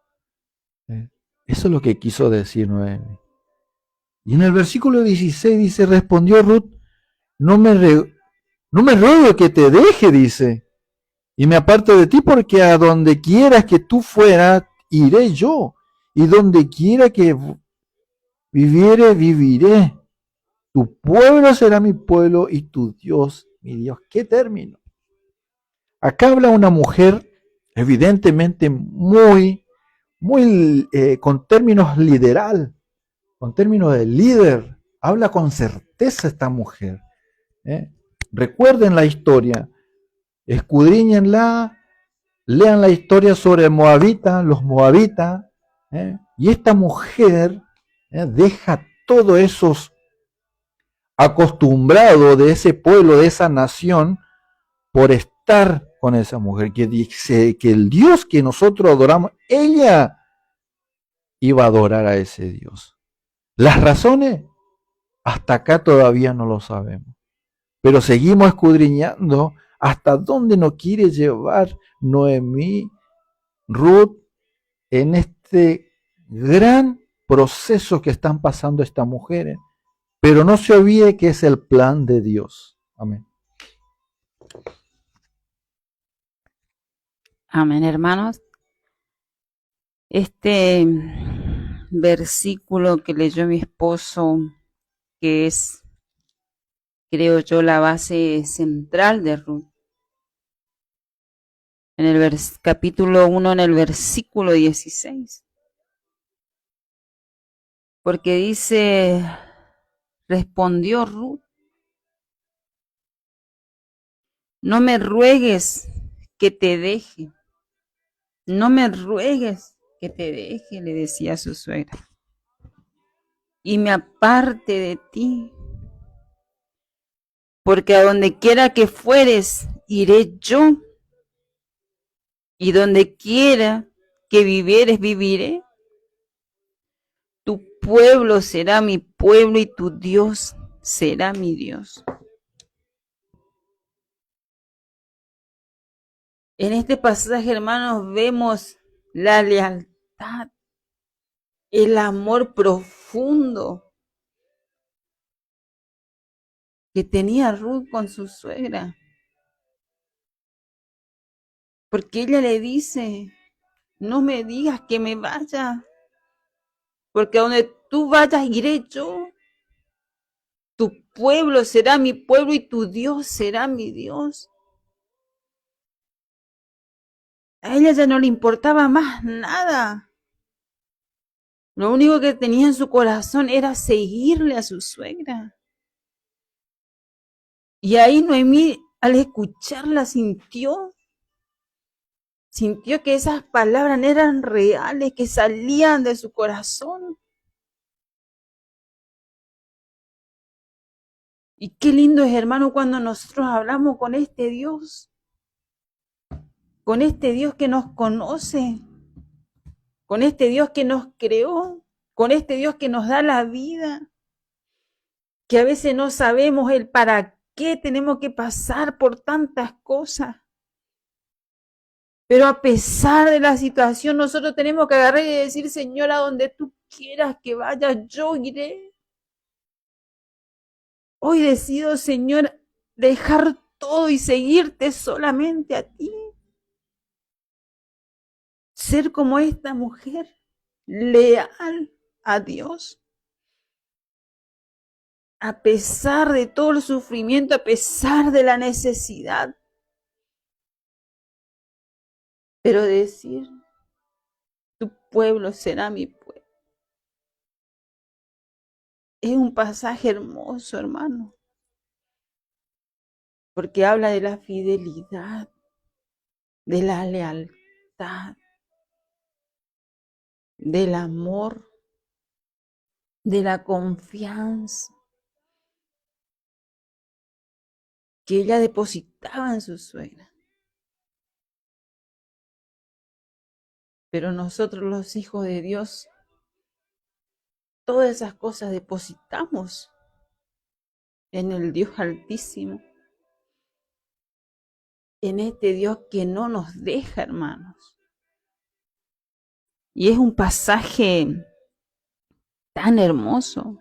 Eso es lo que quiso decir Noemi. Y en el versículo 16 dice, respondió Ruth, no me, no me ruego que te deje, dice, y me aparte de ti porque a donde quieras que tú fueras, iré yo, y donde quiera que viviere, viviré. Tu pueblo será mi pueblo y tu Dios, mi Dios. ¿Qué término? Acá habla una mujer, evidentemente muy con términos lideral, con términos de líder. Habla con certeza esta mujer. ¿eh? Recuerden la historia, escudriñenla, lean la historia sobre Moabita, los moabitas, y esta mujer deja todos esos acostumbrados de ese pueblo, de esa nación, por estar con esa mujer, que dice que el Dios que nosotros adoramos, ella iba a adorar a ese Dios. Las razones, hasta acá todavía no lo sabemos, pero seguimos escudriñando hasta dónde nos quiere llevar Noemí, Ruth, en este gran proceso que están pasando estas mujeres. Pero no se olvide que es el plan de Dios. Amén. Amén, hermanos. Este versículo que leyó mi esposo, que es, creo yo, la base central de Ruth. En el capítulo 1, en el versículo 16. Porque dice, respondió Ruth, no me ruegues que te deje, no me ruegues que te deje, le decía a su suegra, y me aparte de ti, porque a donde quiera que fueres, iré yo, y donde quiera que vivieres, viviré. Tu pueblo será mi pueblo y tu Dios será mi Dios. En este pasaje, hermanos, vemos la lealtad el amor profundo que tenía Ruth con su suegra. Porque ella le dice, no me digas que me vaya, porque a donde tú vayas iré yo. Tu pueblo será mi pueblo y tu Dios será mi Dios. A ella ya no le importaba más nada. Lo único que tenía en su corazón era seguirle a su suegra. Y ahí Noemí, al escucharla, sintió que esas palabras eran reales, que salían de su corazón. Y qué lindo es, hermano, cuando nosotros hablamos con este Dios que nos conoce, con este Dios que nos creó, con este Dios que nos da la vida, que a veces no sabemos el para qué tenemos que pasar por tantas cosas. Pero a pesar de la situación, nosotros tenemos que agarrar y decir, Señor, a donde tú quieras que vaya, yo iré. Hoy decido, Señor, dejar todo y seguirte solamente a ti. Ser como esta mujer, leal a Dios. A pesar de todo el sufrimiento, a pesar de la necesidad. Pero decir, tu pueblo será mi pueblo. Es un pasaje hermoso, hermano. Porque habla de la fidelidad, de la lealtad, del amor, de la confianza que ella depositaba en su suegra. Pero nosotros los hijos de Dios, todas esas cosas depositamos en el Dios Altísimo, en este Dios que no nos deja, hermanos. Y es un pasaje tan hermoso,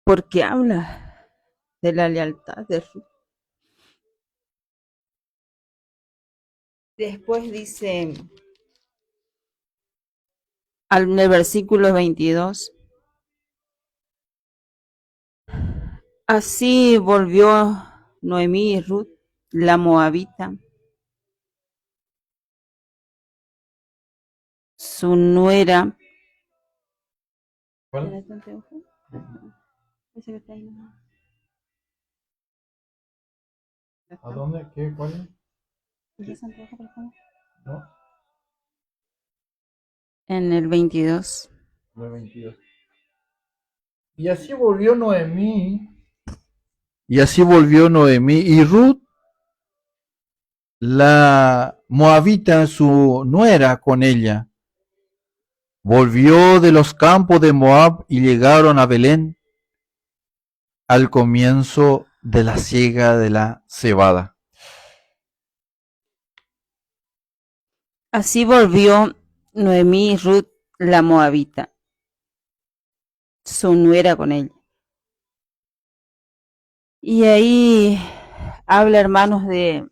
porque habla de la lealtad de Ruth. Después dice, en el versículo 22, así volvió Noemí y Ruth, la moabita, su nuera. ¿Cuál? ¿A dónde? ¿Qué? ¿Cuál? No, En el 22. no 22. Y así volvió Noemí. Y así volvió Noemí y Ruth, la moabita, su nuera, con ella. Volvió de los campos de Moab y llegaron a Belén al comienzo de la siega de la cebada. Así volvió Noemí y Ruth, la moabita, su nuera con ella. Y ahí habla, hermanos, de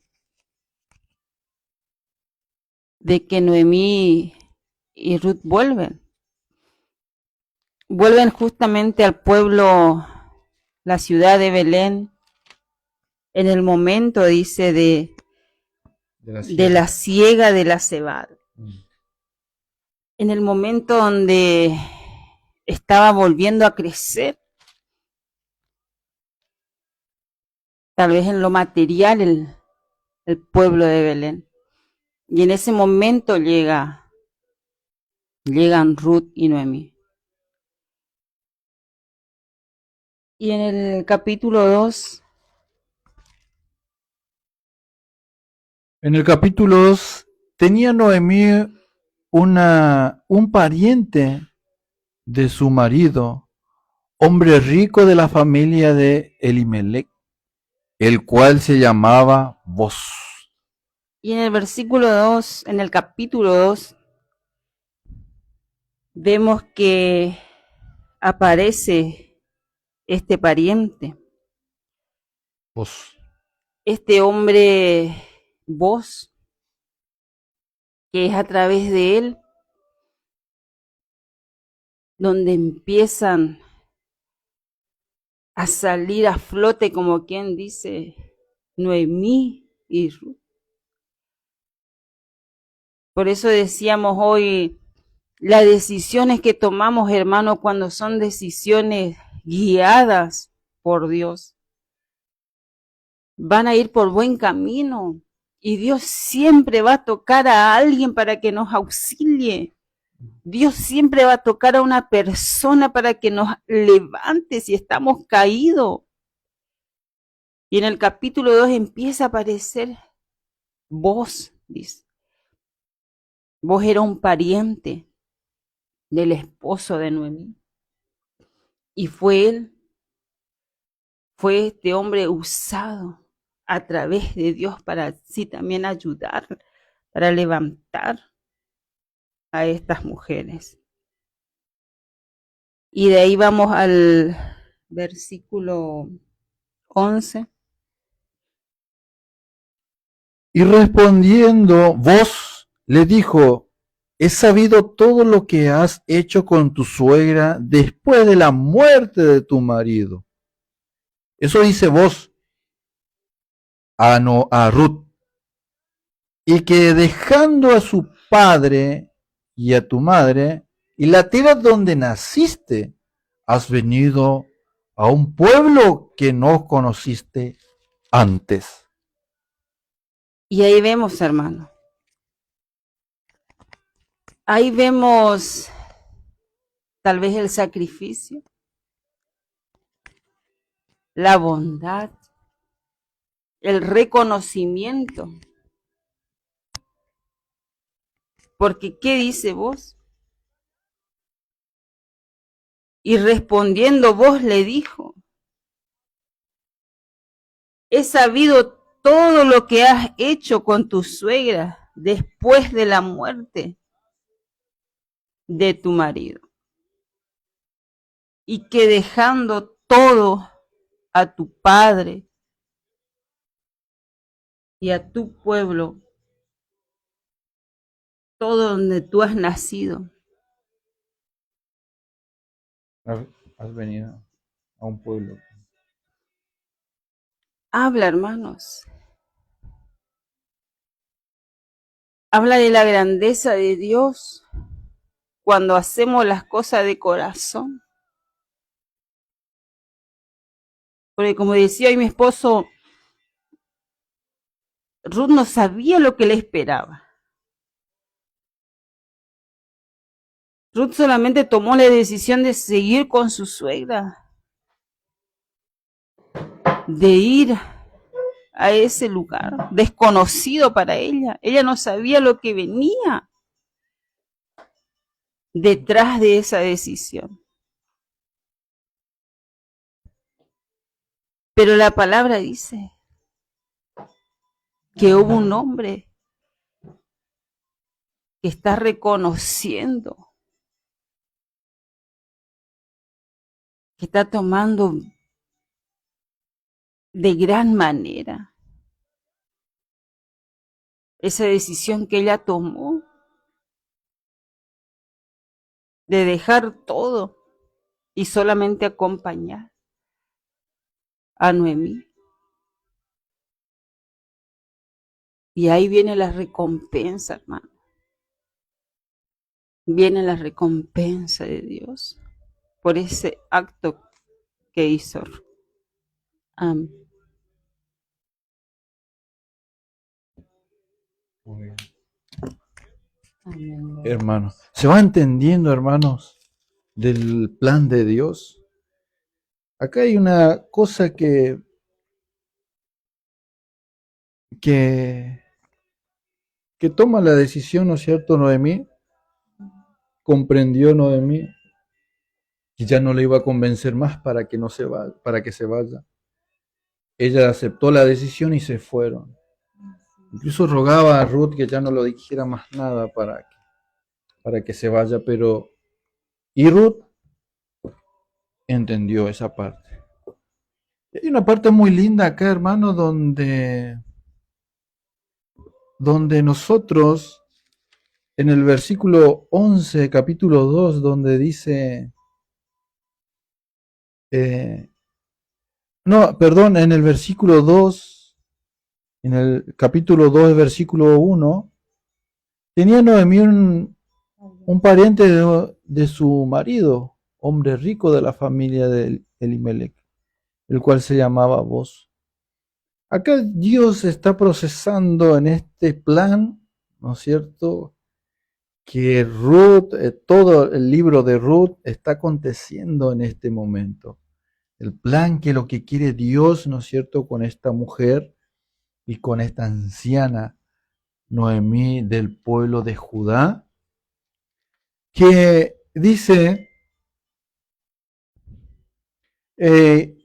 que Noemí y Ruth vuelven justamente al pueblo, la ciudad de Belén, en el momento, dice, de la siega de la cebada. En el momento donde estaba volviendo a crecer, tal vez en lo material, el pueblo de Belén. Y en ese momento llegan Ruth y Noemí. Y en el capítulo 2. En el capítulo 2 tenía Noemí un pariente de su marido, hombre rico de la familia de Elimelech, el cual se llamaba Boz. Y en el versículo 2, en el capítulo 2, vemos que aparece este pariente, Vos. este hombre Vos, que es a través de él donde empiezan a salir a flote, como quien dice, Noemí y Ruth. Por eso decíamos hoy, las decisiones que tomamos, hermano, cuando son decisiones guiadas por Dios, van a ir por buen camino. Y Dios siempre va a tocar a alguien para que nos auxilie. Dios siempre va a tocar a una persona para que nos levante si estamos caídos. Y en el capítulo 2 empieza a aparecer Vos, dice. Vos era un pariente del esposo de Noemí. Y fue este hombre usado a través de Dios para así también ayudar, para levantar a estas mujeres. Y de ahí vamos al versículo 11. Y respondiendo, Vos le dijo, he sabido todo lo que has hecho con tu suegra después de la muerte de tu marido. Eso dice Vos a Ruth. Y que dejando a su padre y a tu madre y la tierra donde naciste, has venido a un pueblo que no conociste antes. Y ahí vemos, hermano. Ahí vemos tal vez el sacrificio, la bondad, el reconocimiento. Porque, ¿qué dice Vos? Y respondiendo Vos le dijo, he sabido todo lo que has hecho con tu suegra después de la muerte de tu marido. Y que dejando todo a tu padre y a tu pueblo, todo donde tú has nacido. Has venido a un pueblo. Habla, hermanos. Habla de la grandeza de Dios cuando hacemos las cosas de corazón. Porque como decía hoy mi esposo, Ruth no sabía lo que le esperaba. Ruth solamente tomó la decisión de seguir con su suegra, de ir a ese lugar desconocido para ella. Ella no sabía lo que venía detrás de esa decisión. Pero la palabra dice que hubo un hombre que está reconociendo, que está tomando de gran manera esa decisión que ella tomó de dejar todo y solamente acompañar a Noemí. Y ahí viene la recompensa, hermano. Viene la recompensa de Dios por ese acto que hizo. Amén. Muy bien. Amén. Hermanos, ¿se va entendiendo, hermanos, del plan de Dios? Acá hay una cosa que toma la decisión, ¿no es cierto, Noemí? Comprendió Noemí que ya no le iba a convencer más para que no se vaya, para que se vaya. Ella aceptó la decisión y se fueron. Incluso rogaba a Ruth que ya no lo dijera más nada para que se vaya, pero... Y Ruth entendió esa parte. Hay una parte muy linda acá, hermano, donde nosotros, en el versículo 11, capítulo 2, donde dice... no, perdón, en el versículo 2, en el capítulo 2, versículo 1, tenía Noemí un pariente de su marido, hombre rico de la familia de Elimelech, el cual se llamaba Boz. Acá Dios está procesando en este plan, ¿no es cierto?, que Ruth, todo el libro de Ruth está aconteciendo en este momento. El plan que lo que quiere Dios, ¿no es cierto?, con esta mujer y con esta anciana Noemí del pueblo de Judá, que dice, en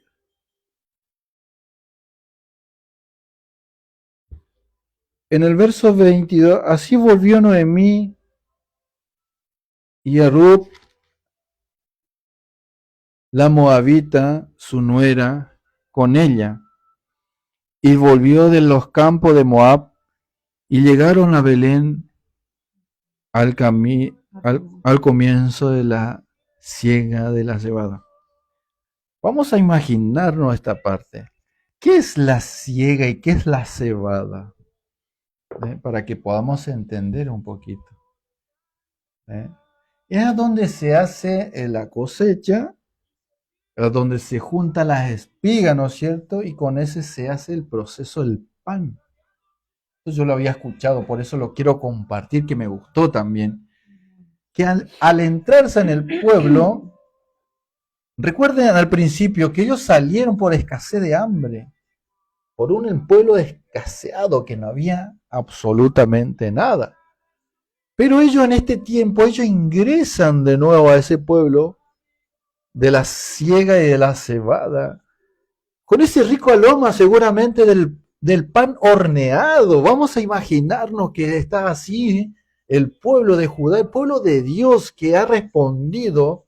el verso 22, así volvió Noemí y a Ruth, la moabita, su nuera, con ella, y volvió de los campos de Moab, y llegaron a Belén al comienzo de la siega de la cebada. Vamos a imaginarnos esta parte. ¿Qué es la siega y qué es la cebada? Para que podamos entender un poquito. Es donde se hace la cosecha, donde se juntan las espigas, ¿no es cierto? Y con ese se hace el proceso del pan. Yo lo había escuchado, por eso lo quiero compartir, que me gustó también. Que al entrarse en el pueblo, recuerden al principio que ellos salieron por escasez de hambre, por un pueblo escaseado que no había absolutamente nada. Pero ellos en este tiempo, ellos ingresan de nuevo a ese pueblo de la siega y de la cebada, con ese rico aroma seguramente del pan horneado. Vamos a imaginarnos que está así el pueblo de Judá, el pueblo de Dios que ha respondido,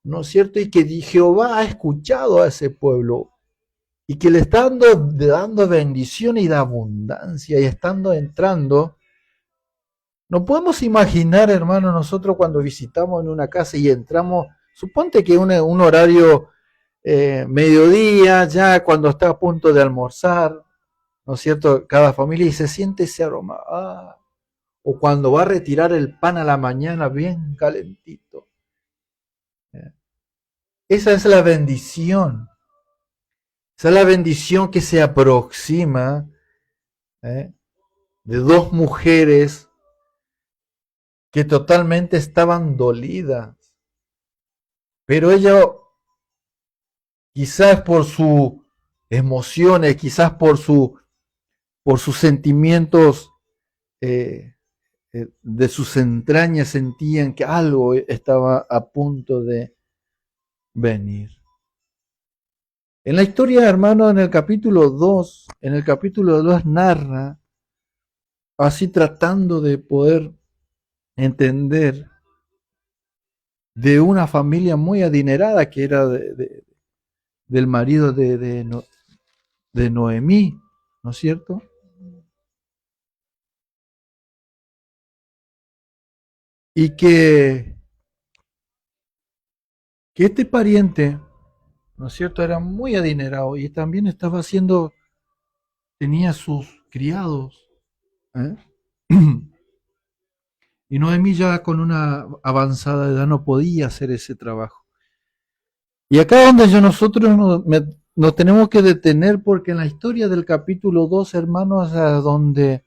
¿no es cierto? Y que Jehová ha escuchado a ese pueblo y que le está dando bendición y de abundancia y estando entrando. No podemos imaginar, hermano, nosotros cuando visitamos en una casa y entramos, suponte que un horario mediodía, ya cuando está a punto de almorzar, ¿no es cierto? Cada familia y se siente ese aroma. O cuando va a retirar el pan a la mañana bien calentito. Esa es la bendición. Esa es la bendición que se aproxima de dos mujeres que totalmente estaban dolidas. Pero ella, quizás por sus emociones, quizás por sus sentimientos de sus entrañas, sentían que algo estaba a punto de venir. En la historia, hermano, en el capítulo 2 narra, así tratando de poder entender, de una familia muy adinerada que era del marido de Noemí, ¿no es cierto? Y que este pariente, ¿no es cierto?, era muy adinerado y también tenía sus criados, ¿eh? Y Noemí ya con una avanzada edad no podía hacer ese trabajo. Y acá donde nosotros nos tenemos que detener, porque en la historia del capítulo 2, hermanos, donde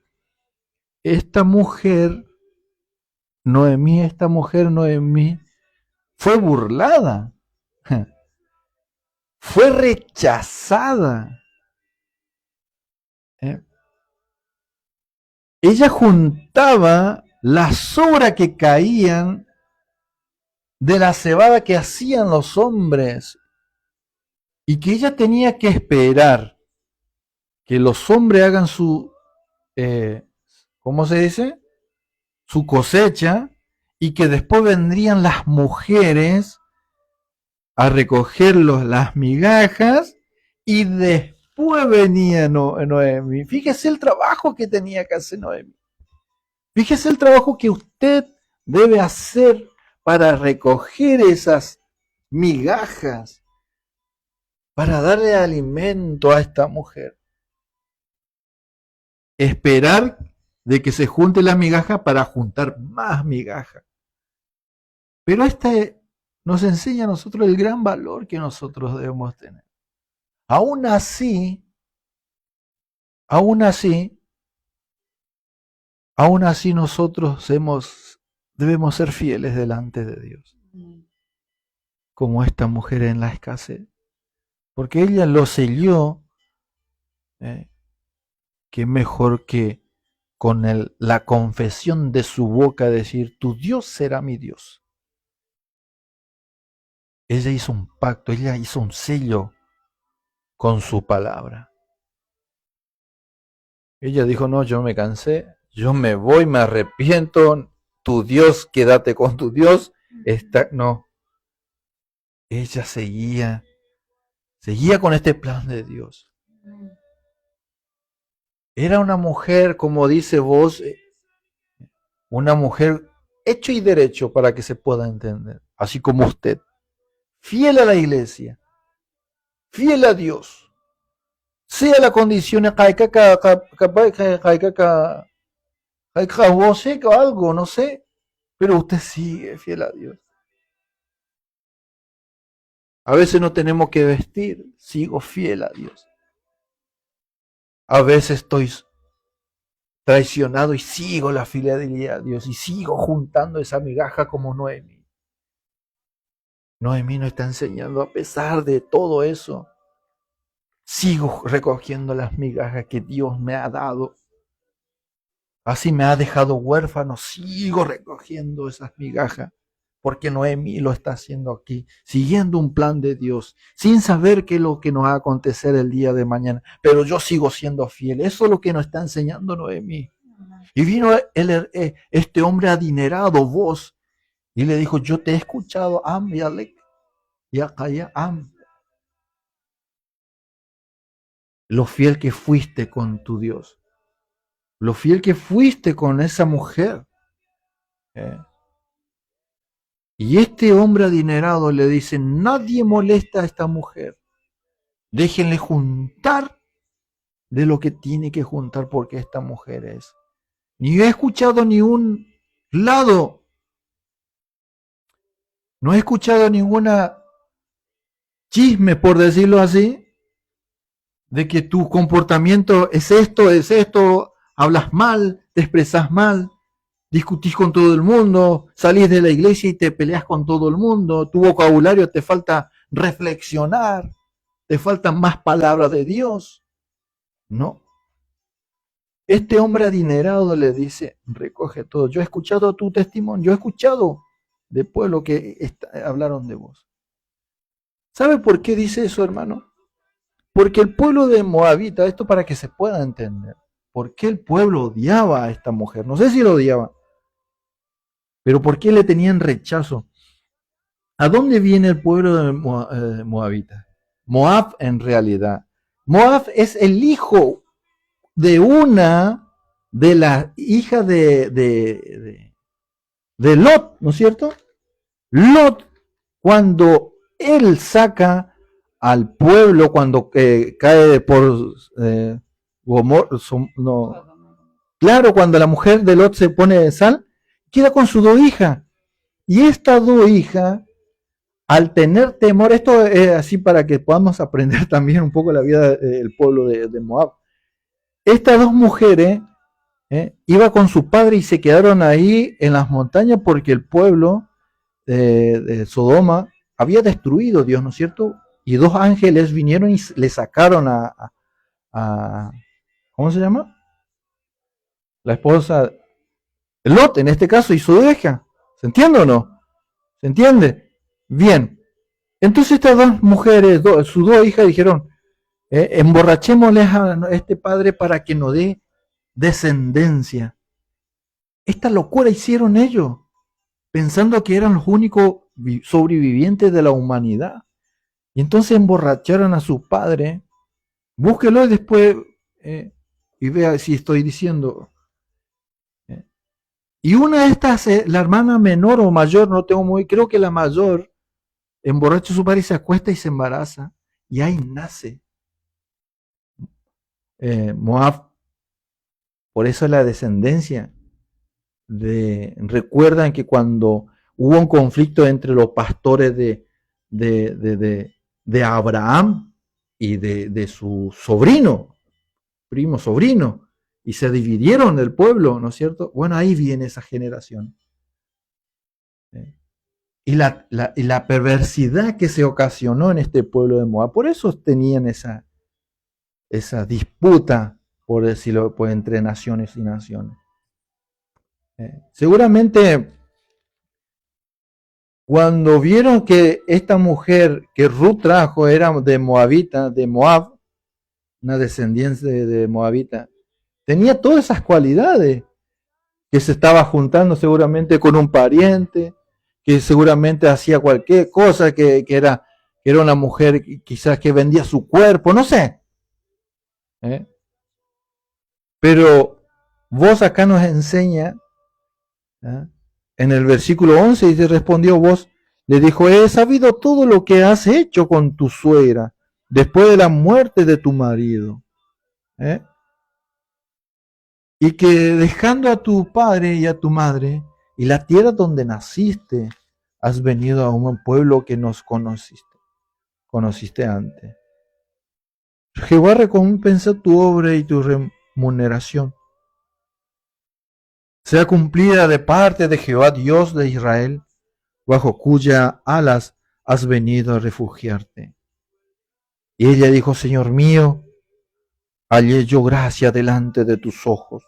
esta mujer Noemí, fue burlada, fue rechazada. Ella juntaba la sobra que caían de la cebada que hacían los hombres y que ella tenía que esperar que los hombres hagan su ¿cómo se dice? Su cosecha, y que después vendrían las mujeres a recoger las migajas, y después venía Noemi. Fíjese el trabajo que tenía que hacer Noemi. Fíjese el trabajo que usted debe hacer para recoger esas migajas, para darle alimento a esta mujer. Esperar de que se junte la migaja para juntar más migaja. Pero nos enseña a nosotros el gran valor que nosotros debemos tener. Aún así, nosotros debemos ser fieles delante de Dios. Como esta mujer en la escasez. Porque ella lo selló, que mejor que con la confesión de su boca decir, tu Dios será mi Dios. Ella hizo un pacto, ella hizo un sello con su palabra. Ella dijo, no, yo me cansé, yo me voy, me arrepiento, tu Dios, quédate con tu Dios. No. Ella seguía con este plan de Dios. Era una mujer, como dice vos, una mujer hecho y derecho para que se pueda entender, así como usted. Fiel a la iglesia, fiel a Dios, sea la condición algo, no sé, pero usted sigue fiel a Dios. A veces no tenemos que vestir, sigo fiel a Dios. A veces estoy traicionado y sigo la fidelidad a Dios y sigo juntando esa migaja como Noemi. Noemi nos está enseñando, a pesar de todo eso, sigo recogiendo las migajas que Dios me ha dado. Así me ha dejado huérfano, sigo recogiendo esas migajas, porque Noemi lo está haciendo aquí, siguiendo un plan de Dios, sin saber qué es lo que nos va a acontecer el día de mañana, pero yo sigo siendo fiel. Eso es lo que nos está enseñando Noemi. Y vino este hombre adinerado, vos, y le dijo, yo te he escuchado, Am y Alec, y Acaya, Am. Lo fiel que fuiste con tu Dios. Lo fiel que fuiste con esa mujer. Y este hombre adinerado le dice, nadie molesta a esta mujer. Déjenle juntar de lo que tiene que juntar, porque esta mujer es. Ni he escuchado ni un lado. No he escuchado ninguna chisme, por decirlo así, de que tu comportamiento es esto, hablas mal, te expresas mal, discutís con todo el mundo, salís de la iglesia y te peleas con todo el mundo, tu vocabulario te falta reflexionar, te faltan más palabras de Dios. No. Este hombre adinerado le dice, recoge todo. Yo he escuchado tu testimonio, yo he escuchado después lo que hablaron de vos. ¿Sabe por qué dice eso, hermano? Porque el pueblo de Moabita, esto para que se pueda entender, ¿por qué el pueblo odiaba a esta mujer? No sé si lo odiaba, pero ¿por qué le tenían rechazo? ¿A dónde viene el pueblo de Moabita? Moab en realidad. Moab es el hijo de una de las hijas de Lot, ¿no es cierto? Lot, cuando él saca al pueblo, cuando cae por claro, cuando la mujer de Lot se pone de sal, queda con sus dos hijas. Y estas dos hijas, al tener temor, esto es así para que podamos aprender también un poco la vida del pueblo de Moab. Estas dos mujeres iban con su padre y se quedaron ahí en las montañas porque el pueblo de Sodoma había destruido Dios, ¿no es cierto? Y dos ángeles vinieron y le sacaron a ¿cómo se llama? La esposa, Lot en este caso, y su hija. ¿Se entiende o no? ¿Se entiende? Bien. Entonces estas dos mujeres, sus dos hijas dijeron, emborrachémosles a este padre para que nos dé descendencia. Esta locura hicieron ellos, pensando que eran los únicos sobrevivientes de la humanidad. Y entonces emborracharon a su padre. Búsquelo y después y vea si estoy diciendo. Y una de estas, la hermana menor o mayor, no tengo muy, creo que la mayor, emborracha a su padre y se acuesta y se embaraza. Y ahí nace Moab. Por eso la descendencia recuerdan que cuando hubo un conflicto entre los pastores de Abraham y de su sobrino, primo sobrino, y se dividieron el pueblo, ¿no es cierto? Bueno, ahí viene esa generación. Y la perversidad que se ocasionó en este pueblo de Moab, por eso tenían esa disputa, por decirlo, pues, entre naciones y naciones. Seguramente cuando vieron que esta mujer que Ruth trajo era de Moabita, de Moab, una descendiente de Moabita, tenía todas esas cualidades, que se estaba juntando seguramente con un pariente, que seguramente hacía cualquier cosa, que era una mujer quizás que vendía su cuerpo, no sé. Pero vos acá nos enseña, en el versículo 11, y respondió vos, le dijo, he sabido todo lo que has hecho con tu suegra después de la muerte de tu marido. Y que dejando a tu padre y a tu madre y la tierra donde naciste, has venido a un pueblo que nos conociste antes. Jehová recompensa tu obra y tu remuneración sea cumplida de parte de Jehová Dios de Israel, bajo cuya alas has venido a refugiarte. Y ella dijo, Señor mío, hallé yo gracia delante de tus ojos,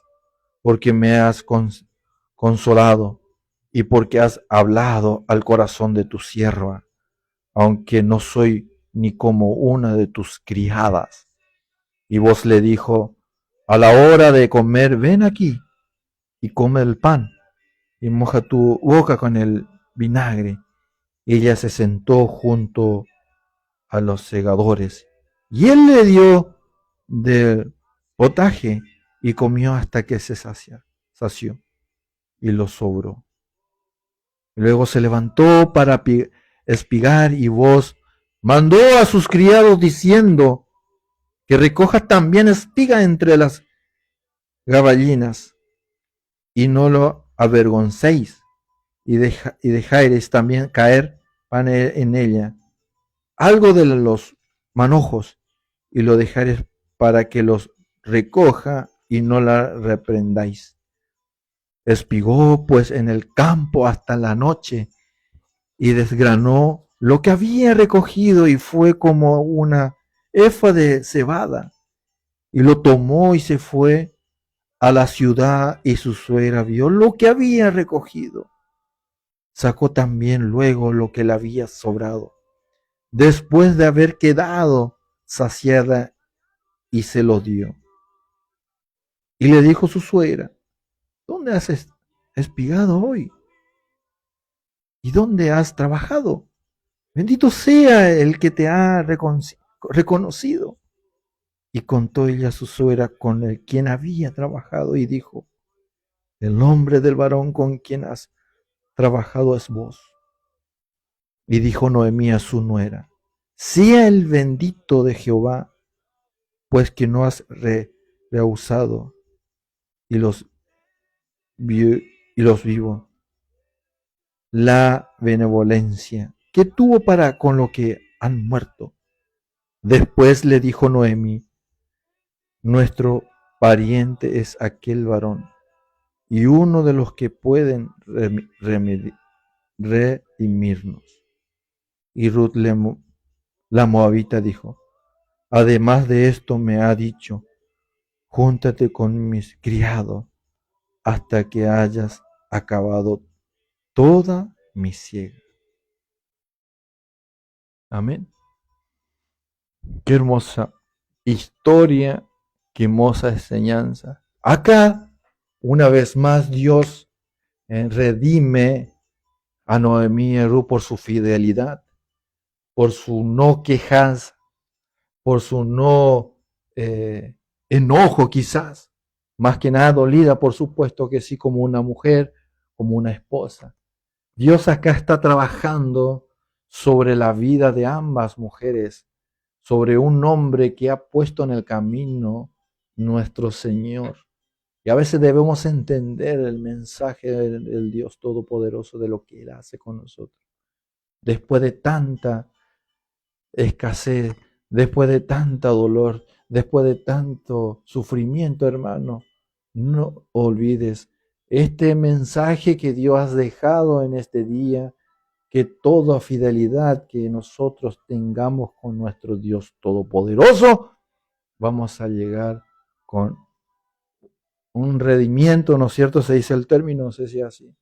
porque me has consolado y porque has hablado al corazón de tu sierva, aunque no soy ni como una de tus criadas. Y vos le dijo, a la hora de comer, ven aquí y come el pan y moja tu boca con el vinagre. Ella se sentó junto a los segadores y él le dio del potaje y comió hasta que se sació y lo sobró. Luego se levantó para espigar y vos mandó a sus criados diciendo que recoja también espiga entre las gaballinas y no lo avergoncéis y dejáis también caer pan en ella, algo de los manojos y lo dejaréis para que los recoja y no la reprendáis. Espigó pues en el campo hasta la noche y desgranó lo que había recogido y fue como una efa de cebada y lo tomó y se fue a la ciudad y su suegra vio lo que había recogido. Sacó también luego lo que le había sobrado, después de haber quedado saciada y se lo dio. Y le dijo su suegra, ¿dónde has espigado hoy? ¿Y dónde has trabajado? Bendito sea el que te ha reconocido. Y contó ella a su suegra con el quien había trabajado y dijo, el nombre del varón con quien has trabajado es vos. Y dijo Noemí a su nuera, sea el bendito de Jehová, pues que no has rehusado y los vivos la benevolencia que tuvo para con lo que han muerto. Después le dijo Noemí, nuestro pariente es aquel varón y uno de los que pueden redimirnos. Y Ruth la moabita dijo, además de esto me ha dicho, júntate con mis criados hasta que hayas acabado toda mi siega. Amén. Qué hermosa historia, qué hermosa enseñanza. Acá, una vez más, Dios redime a Noemí y Ruth por su fidelidad, por su no quejas, por su no enojo quizás, más que nada dolida, por supuesto que sí, como una mujer, como una esposa. Dios acá está trabajando sobre la vida de ambas mujeres, sobre un hombre que ha puesto en el camino nuestro Señor. Y a veces debemos entender el mensaje del Dios Todopoderoso de lo que Él hace con nosotros. Después de tanta escasez, después de tanto dolor, después de tanto sufrimiento, hermano, no olvides este mensaje que Dios ha dejado en este día, que toda fidelidad que nosotros tengamos con nuestro Dios Todopoderoso, vamos a llegar con un redimiento, ¿no es cierto? Se dice el término, no sé si es así,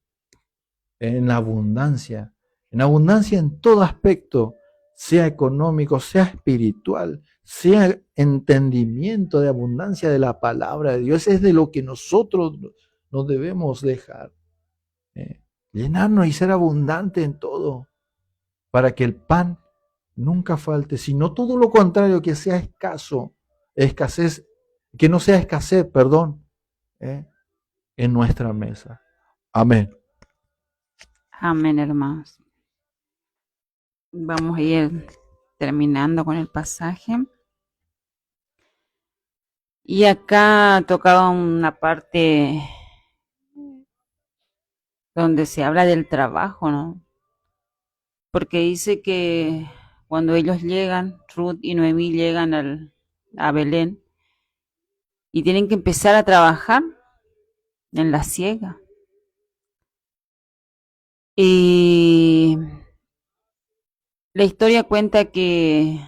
en abundancia en todo aspecto, sea económico, sea espiritual, sea entendimiento de abundancia de la palabra de Dios. Es de lo que nosotros nos debemos dejar. Llenarnos y ser abundante en todo, para que el pan nunca falte, sino todo lo contrario, que sea escasez, que no sea escasez, perdón, en nuestra mesa. Amén. Amén, hermanos. Vamos a ir terminando con el pasaje. Y acá tocaba una parte donde se habla del trabajo, ¿no? Porque dice que cuando ellos llegan, Ruth y Noemí llegan a Belén y tienen que empezar a trabajar en la siega. Y la historia cuenta que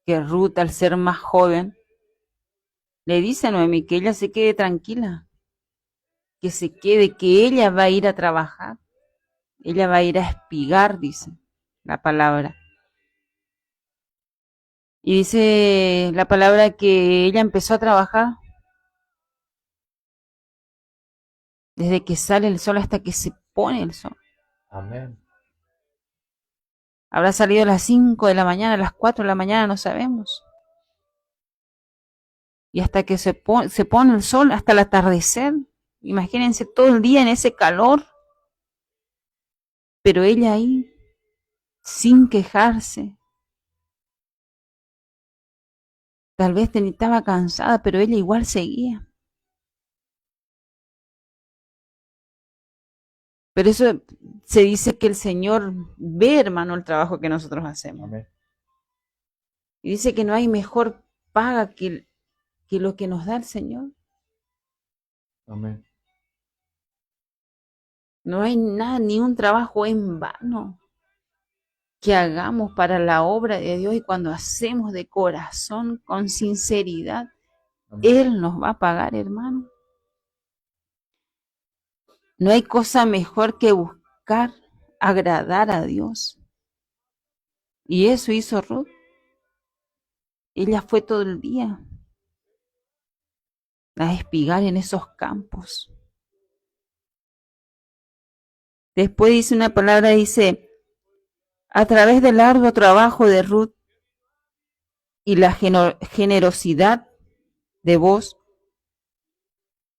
Ruth, al ser más joven, le dice a Noemí que ella se quede tranquila, que se quede, que ella va a ir a trabajar, ella va a ir a espigar, dice la palabra. Y dice la palabra que ella empezó a trabajar desde que sale el sol hasta que se pone el sol. Amén. Habrá salido a las 5 de la mañana, a las 4 de la mañana, no sabemos. Y hasta que se pone el sol, hasta el atardecer. Imagínense todo el día en ese calor. Pero ella ahí, sin quejarse. Tal vez estaba cansada, pero ella igual seguía. Pero eso se dice que el Señor ve, hermano, el trabajo que nosotros hacemos. Amén. Y dice que no hay mejor paga que lo que nos da el Señor. Amén. No hay nada, ni un trabajo en vano que hagamos para la obra de Dios, y cuando hacemos de corazón, con sinceridad, Amén. Él nos va a pagar, hermano. No hay cosa mejor que buscar agradar a Dios. Y eso hizo Ruth. Ella fue todo el día a espigar en esos campos. Después dice una palabra, dice, a través del arduo trabajo de Ruth y la generosidad de vos,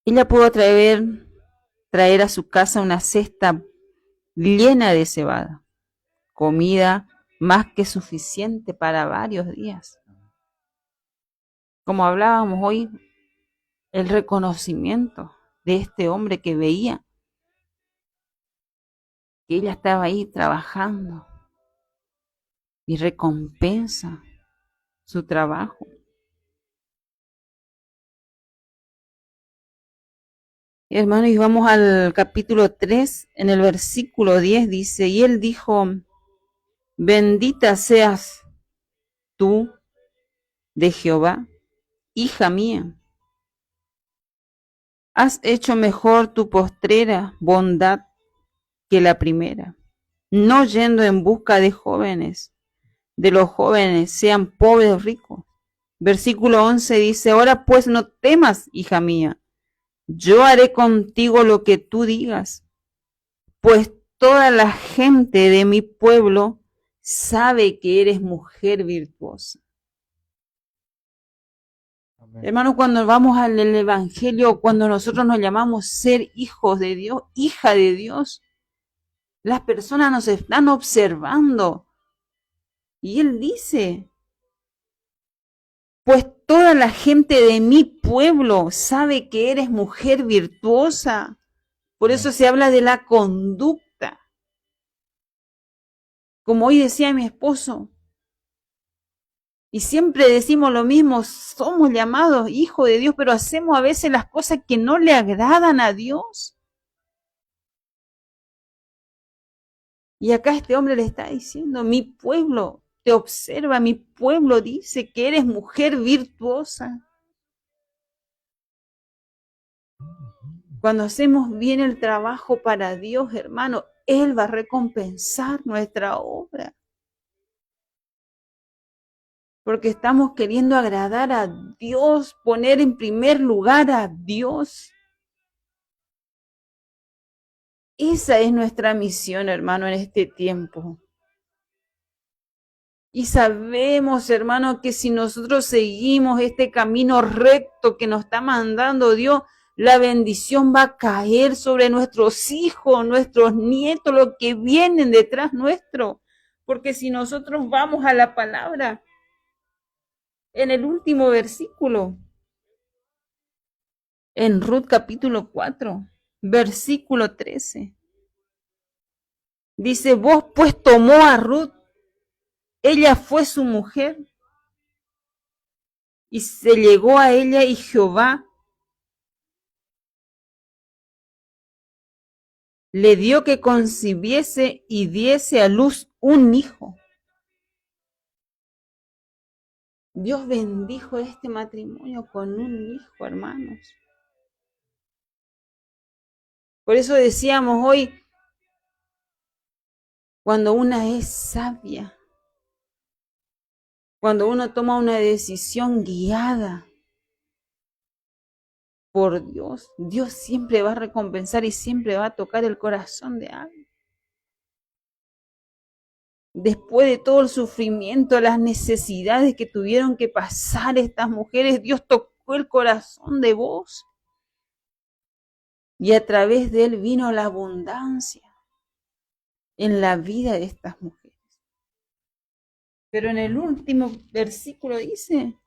ella pudo traer a su casa una cesta llena de cebada, comida más que suficiente para varios días. Como hablábamos hoy, el reconocimiento de este hombre que veía que ella estaba ahí trabajando y recompensa su trabajo. Hermanos, y vamos al capítulo 3, en el versículo 10 dice, y él dijo, bendita seas tú de Jehová, hija mía. Has hecho mejor tu postrera bondad que la primera, no yendo en busca de los jóvenes, sean pobres o ricos. Versículo 11 dice, ahora pues no temas, hija mía, yo haré contigo lo que tú digas, pues toda la gente de mi pueblo sabe que eres mujer virtuosa. Amén. Hermanos, cuando vamos al Evangelio, cuando nosotros nos llamamos ser hijos de Dios, hija de Dios, las personas nos están observando. Y Él dice, pues toda la gente de mi pueblo sabe que eres mujer virtuosa. Por eso se habla de la conducta. Como hoy decía mi esposo, y siempre decimos lo mismo, somos llamados hijos de Dios, pero hacemos a veces las cosas que no le agradan a Dios. Y acá este hombre le está diciendo, mi pueblo te observa, mi pueblo dice que eres mujer virtuosa. Cuando hacemos bien el trabajo para Dios, hermano, Él va a recompensar nuestra obra. Porque estamos queriendo agradar a Dios, poner en primer lugar a Dios. Esa es nuestra misión, hermano, en este tiempo. Y sabemos, hermano, que si nosotros seguimos este camino recto que nos está mandando Dios, la bendición va a caer sobre nuestros hijos, nuestros nietos, los que vienen detrás nuestro. Porque si nosotros vamos a la palabra, en el último versículo, en Ruth capítulo 4, versículo 13, dice, vos pues tomó a Ruth, ella fue su mujer, y se llegó a ella y Jehová le dio que concibiese y diese a luz un hijo. Dios bendijo este matrimonio con un hijo, hermanos. Por eso decíamos hoy, cuando una es sabia, cuando uno toma una decisión guiada por Dios, Dios siempre va a recompensar y siempre va a tocar el corazón de alguien. Después de todo el sufrimiento, las necesidades que tuvieron que pasar estas mujeres, Dios tocó el corazón de vos. Y a través de él vino la abundancia en la vida de estas mujeres. Pero en el último versículo dice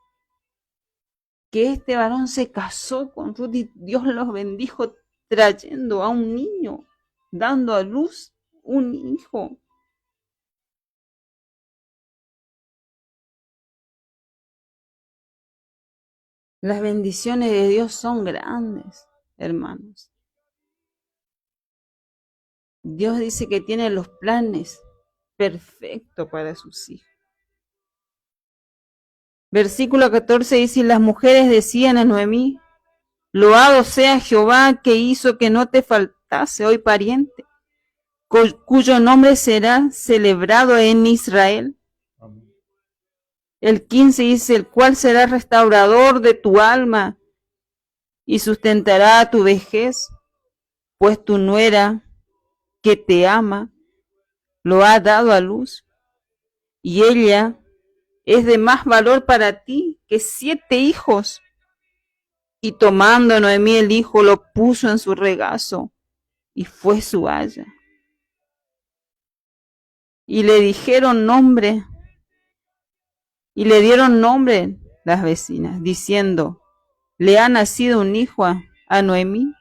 que este varón se casó con Ruth y Dios los bendijo trayendo a un niño, dando a luz un hijo. Las bendiciones de Dios son grandes, hermanos. Dios dice que tiene los planes perfectos para sus hijos. Versículo 14 dice, y las mujeres decían a Noemí, loado sea Jehová que hizo que no te faltase hoy pariente, cuyo nombre será celebrado en Israel. Amén. El 15 dice, el cual será restaurador de tu alma y sustentará a tu vejez, pues tu nuera que te ama lo ha dado a luz, y ella es de más valor para ti que 7 hijos. Y tomando Noemí el hijo, lo puso en su regazo, y fue su haya. Y le dieron nombre las vecinas, diciendo, le ha nacido un hijo a Noemí,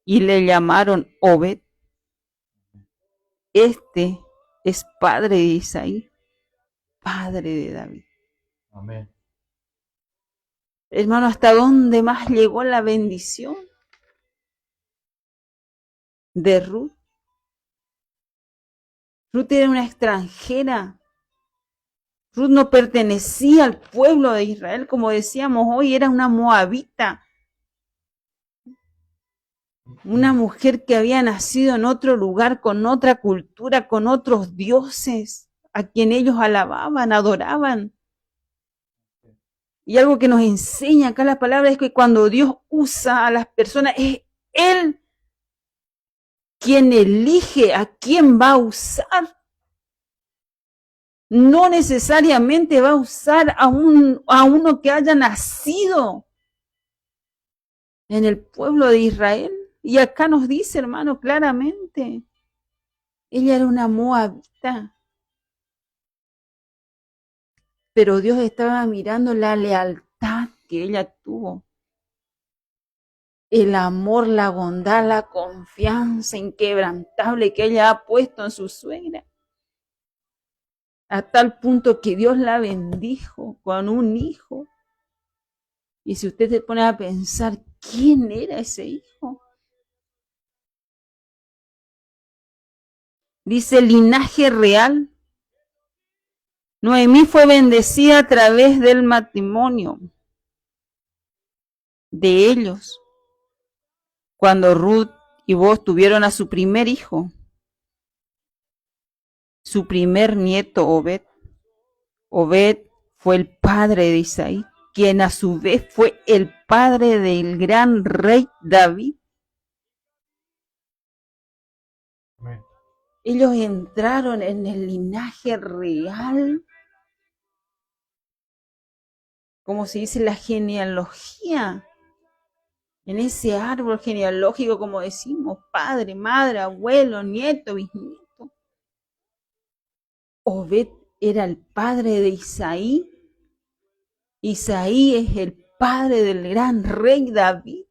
y le llamaron Obed. Este es padre de Isaí, padre de David. Amén. Hermano, ¿hasta dónde más llegó la bendición de Ruth? Ruth era una extranjera. Ruth no pertenecía al pueblo de Israel, como decíamos hoy, era una moabita. Una mujer que había nacido en otro lugar, con otra cultura, con otros dioses, a quien ellos alababan, adoraban. Y algo que nos enseña acá la palabra es que cuando Dios usa a las personas, es Él quien elige a quién va a usar. No necesariamente va a usar a uno que haya nacido en el pueblo de Israel. Y acá nos dice, hermano, claramente, ella era una moabita. Pero Dios estaba mirando la lealtad que ella tuvo. El amor, la bondad, la confianza inquebrantable que ella ha puesto en su suegra. A tal punto que Dios la bendijo con un hijo. Y si usted se pone a pensar, ¿quién era ese hijo? Dice linaje real. Noemí fue bendecida a través del matrimonio de ellos. Cuando Ruth y Boaz tuvieron a su primer hijo, su primer nieto Obed. Obed fue el padre de Isaí, quien a su vez fue el padre del gran rey David. Amén. Ellos entraron en el linaje real, como se dice la genealogía, en ese árbol genealógico, como decimos, padre, madre, abuelo, nieto, bisnieto. Obed era el padre de Isaí. Isaí es el padre del gran rey David.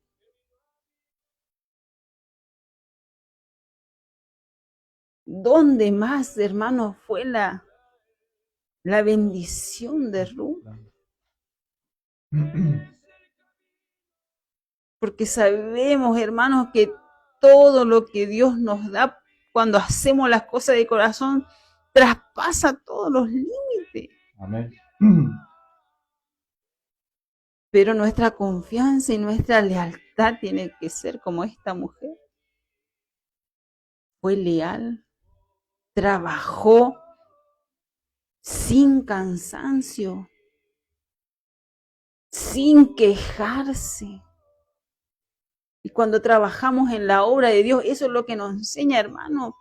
¿Dónde más, hermanos, fue la bendición de Ruth? Porque sabemos, hermanos, que todo lo que Dios nos da cuando hacemos las cosas de corazón traspasa todos los límites. Amén. Pero nuestra confianza y nuestra lealtad tiene que ser como esta mujer. Fue leal, trabajó sin cansancio, sin quejarse. Y cuando trabajamos en la obra de Dios, eso es lo que nos enseña, hermano.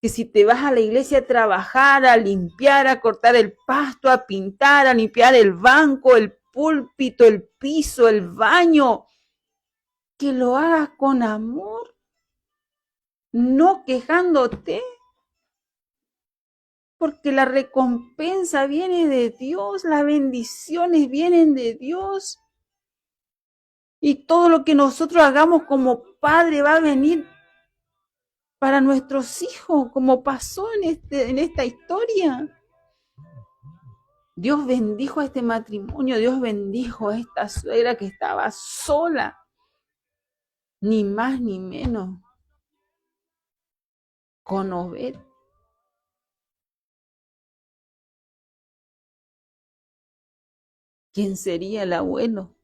Que si te vas a la iglesia a trabajar, a limpiar, a cortar el pasto, a pintar, a limpiar el banco, el púlpito, el piso, el baño, que lo hagas con amor, no quejándote, porque la recompensa viene de Dios, las bendiciones vienen de Dios. Y todo lo que nosotros hagamos como padre va a venir para nuestros hijos, como pasó en esta historia. Dios bendijo a este matrimonio, Dios bendijo a esta suegra que estaba sola, ni más ni menos, con Obed. ¿Quién sería el abuelo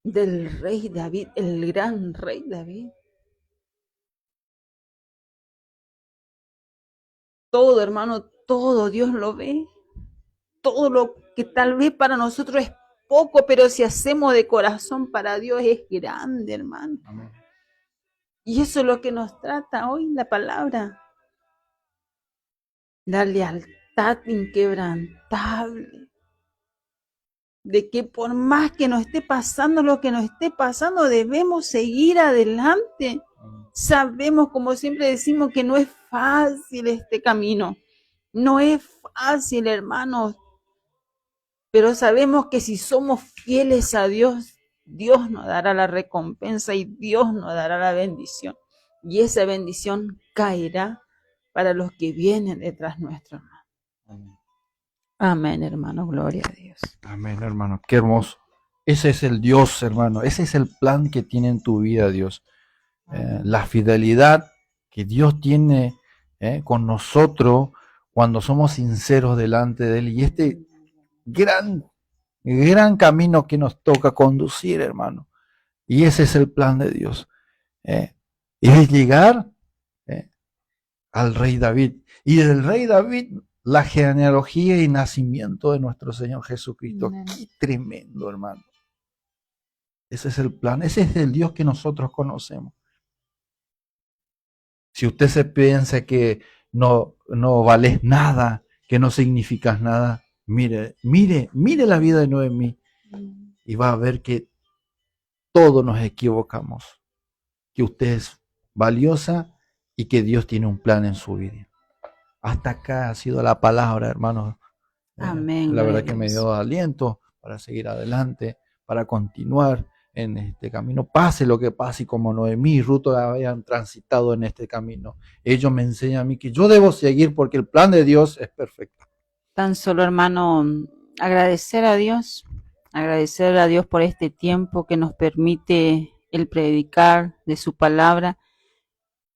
del rey David, el gran rey David? Todo, hermano, todo Dios lo ve. Todo lo que tal vez para nosotros es poco, pero si hacemos de corazón para Dios es grande, hermano. Amén. Y eso es lo que nos trata hoy la palabra. La lealtad inquebrantable. De que por más que nos esté pasando lo que nos esté pasando, debemos seguir adelante. Sabemos, como siempre decimos, que no es fácil este camino. No es fácil, hermanos. Pero sabemos que si somos fieles a Dios, Dios nos dará la recompensa y Dios nos dará la bendición. Y esa bendición caerá para los que vienen detrás nuestro, hermano. Amén. Amén, hermano. Gloria a Dios. Amén, hermano. Qué hermoso. Ese es el Dios, hermano. Ese es el plan que tiene en tu vida, Dios. La fidelidad que Dios tiene con nosotros cuando somos sinceros delante de Él. Y este gran camino que nos toca conducir, hermano. Y ese es el plan de Dios. Y es llegar al rey David. Y del rey David la genealogía y nacimiento de nuestro Señor Jesucristo. Amén. Qué tremendo, hermano. Ese es el plan, ese es el Dios que nosotros conocemos. Si usted se piensa que no vales nada, que no significas nada, mire la vida de Noemí y va a ver que todos nos equivocamos, que usted es valiosa y que Dios tiene un plan en su vida. Hasta acá ha sido la palabra, hermanos. Amén. La verdad gloria que a me Dios. dio aliento para seguir adelante, para continuar en este camino, pase lo que pase, y como Noemí y Ruth hayan transitado en este camino. Ellos me enseñan a mí que yo debo seguir porque el plan de Dios es perfecto. Tan solo, hermano, agradecer a Dios por este tiempo que nos permite el predicar de su palabra.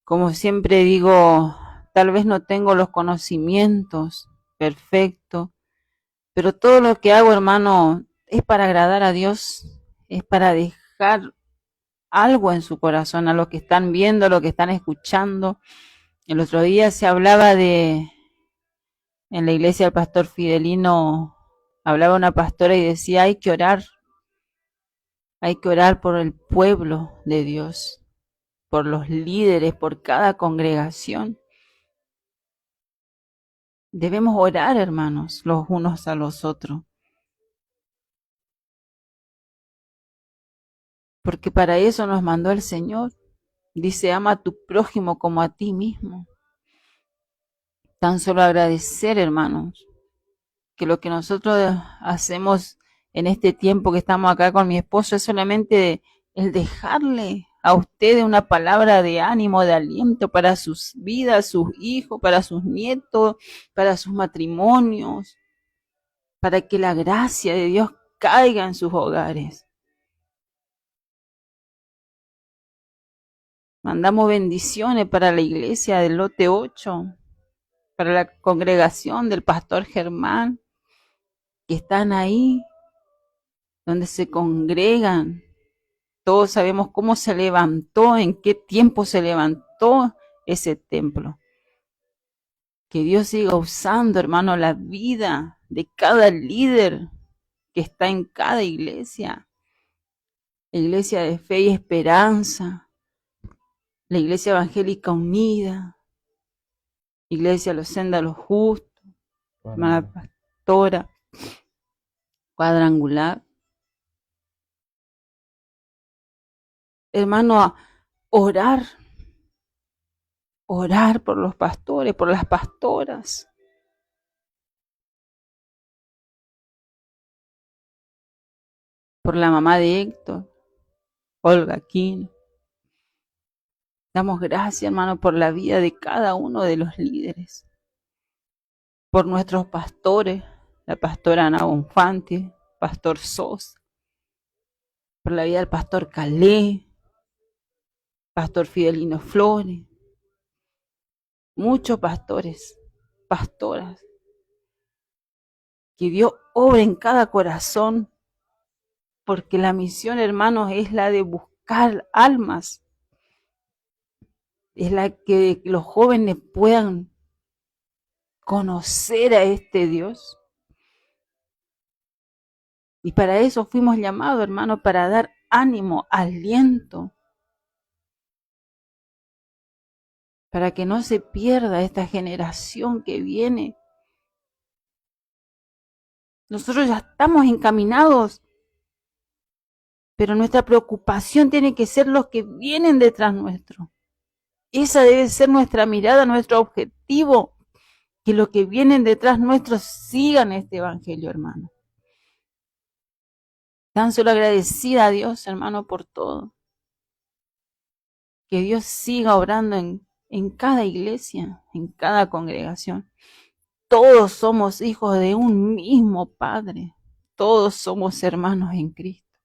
Como siempre digo, tal vez no tengo los conocimientos perfectos, pero todo lo que hago, hermano, es para agradar a Dios, es para dejar algo en su corazón, a los que están viendo, a los que están escuchando. El otro día se hablaba en la iglesia del pastor Fidelino, hablaba una pastora y decía, hay que orar por el pueblo de Dios, por los líderes, por cada congregación. Debemos orar, hermanos, los unos a los otros. Porque para eso nos mandó el Señor. Dice, ama a tu prójimo como a ti mismo. Tan solo agradecer, hermanos, que lo que nosotros hacemos en este tiempo que estamos acá con mi esposo es solamente el dejarle a ustedes una palabra de ánimo, de aliento para sus vidas, sus hijos, para sus nietos, para sus matrimonios, para que la gracia de Dios caiga en sus hogares. Mandamos bendiciones para la iglesia del lote 8, para la congregación del pastor Germán, que están ahí, donde se congregan. Todos sabemos cómo se levantó, en qué tiempo se levantó ese templo. Que Dios siga usando, hermano, la vida de cada líder que está en cada iglesia. La iglesia de fe y esperanza, la iglesia evangélica unida, iglesia Los Senda Los Justos, hermana pastora, cuadrangular. Hermano, a orar por los pastores, por las pastoras. Por la mamá de Héctor, Olga Aquino. Damos gracias, hermano, por la vida de cada uno de los líderes. Por nuestros pastores, la pastora Ana Bonfante, pastor Sosa. Por la vida del pastor Calé, pastor Fidelino Flores. Muchos pastores, pastoras. Que Dios obre en cada corazón, porque la misión, hermanos, es la de buscar almas. Es la que los jóvenes puedan conocer a este Dios. Y para eso fuimos llamados, hermano, para dar ánimo, aliento, para que no se pierda esta generación que viene. Nosotros ya estamos encaminados, pero nuestra preocupación tiene que ser los que vienen detrás nuestro. Esa debe ser nuestra mirada, nuestro objetivo, que los que vienen detrás nuestro sigan este evangelio, hermano. Tan solo agradecida a Dios, hermano, por todo. Que Dios siga obrando en cada iglesia, en cada congregación. Todos somos hijos de un mismo Padre. Todos somos hermanos en Cristo.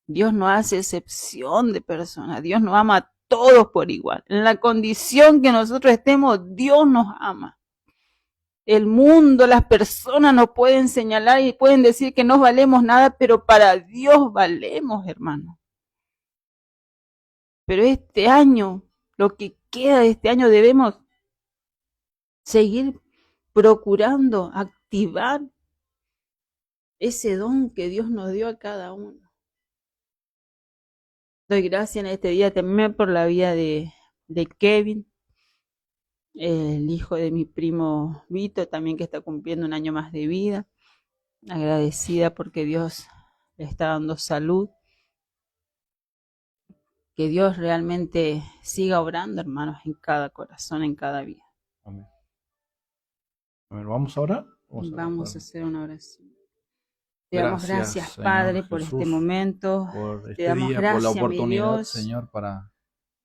Dios no hace excepción de personas. Dios nos ama a todos por igual. En la condición que nosotros estemos, Dios nos ama. El mundo, las personas nos pueden señalar y pueden decir que no valemos nada, pero para Dios valemos, hermano. Pero este año, lo que queda de este año, debemos seguir procurando activar ese don que Dios nos dio a cada uno. Doy gracias en este día también por la vida de Kevin, el hijo de mi primo Vito, también que está cumpliendo un año más de vida. Agradecida porque Dios le está dando salud. Que Dios realmente siga obrando, hermanos, en cada corazón, en cada vida. Amén. A ver, ¿vamos ahora? Vamos a hacer una oración. Te damos gracias, Padre, por este momento. Te damos gracias, por la oportunidad, Dios, Señor,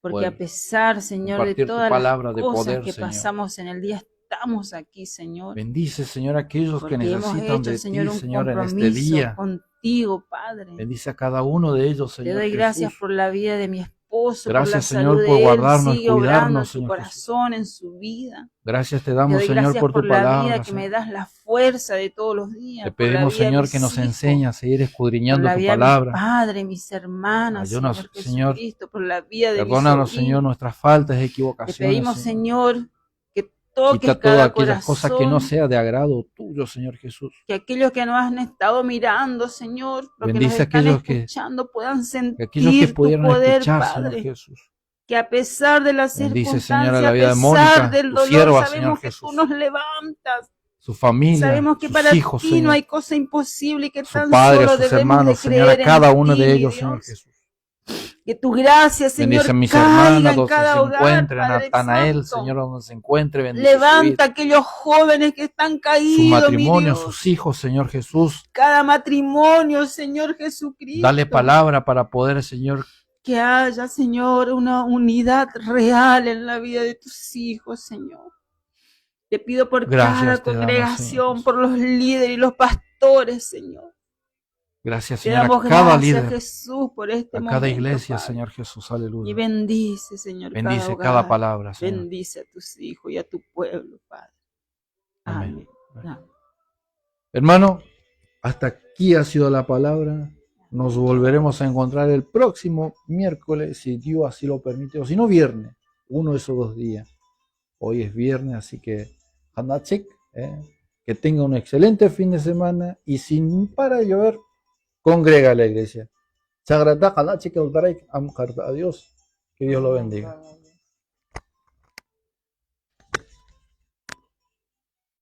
porque a pesar, Señor, de todas las cosas que pasamos en el día, estamos aquí, Señor. Bendice, Señor, a aquellos que necesitan hemos hecho, de Señor, ti, un Señor, en este compromiso día. contigo, Padre. Bendice a cada uno de ellos, Señor. Te doy gracias por la vida de mi esposo, Gracias, por la Señor, salud por de él. guardarnos y Sigue obrando cuidarnos, en su Señor corazón, en su vida. Gracias te Te damos, doy Señor, gracias por tu la vida palabra, que me Señor. das la fuerza de todos los días. Te por la pedimos, vida de Señor, mis que nos hijos, enseñe a seguir por escudriñando la tu vida de mi palabra. padre, mis hermanas, Ayúdanos, Señor Señor. Jesucristo, por la vida de mis Perdónanos, sobrinos. Señor, nuestras faltas y Te equivocaciones. pedimos, Señor. Señor, que toques Quita cada todas aquellas cosas que no corazón, sea de agrado tuyo, Señor Jesús. que aquellos que nos han estado mirando, Señor, los que nos Bendice a están aquellos que escuchando, puedan aquellos que sentir tu pudieron poder, escuchar, Señor Padre. Jesús. Que a pesar de las Bendice, Señor, circunstancias, a la vida a de pesar Mónica, del tu dolor, sierva, sabemos Señor que Jesús. tú nos levantas. Su familia, Sabemos que sus para hijos, ti Señor. no hay cosa imposible y que Su tan padre, solo sus debemos hermanos, de Señor, creer a cada en uno ti, de mi ellos, Dios. Señor Jesús. Que tu gracia, Señor, Bendice a mis caiga hermanas en donde cada se hogar, encuentren, a Padre Natanael, Santo. Señor, donde se encuentre, bendice su Levanta vida, a aquellos jóvenes que están su caídos, mi matrimonio, Dios. sus hijos, Señor Jesús. Cada matrimonio, Señor Jesucristo. Dale palabra para poder, Señor, que haya, Señor, una unidad real en la vida de tus hijos, Señor. Te pido por gracias cada te damos, congregación, Señor. por los líderes y los pastores, Señor. Gracias, Te Señor, damos a cada gracias, líder, Jesús, por este a momento, cada iglesia, Padre. Señor Jesús, Y aleluya. bendice, Señor, Bendice cada cada hogar. palabra, Señor. Bendice a tus hijos y a tu pueblo, Padre. Amén. Amén. Amén. Hermano, hasta aquí ha sido la palabra. Nos volveremos a encontrar el próximo miércoles, si Dios así lo permite, o si no, viernes, uno de esos 2 días. Hoy es viernes, así que Hanachik, que tenga un excelente fin de semana y sin para llover, congrega a la iglesia. Adiós, que Dios lo bendiga.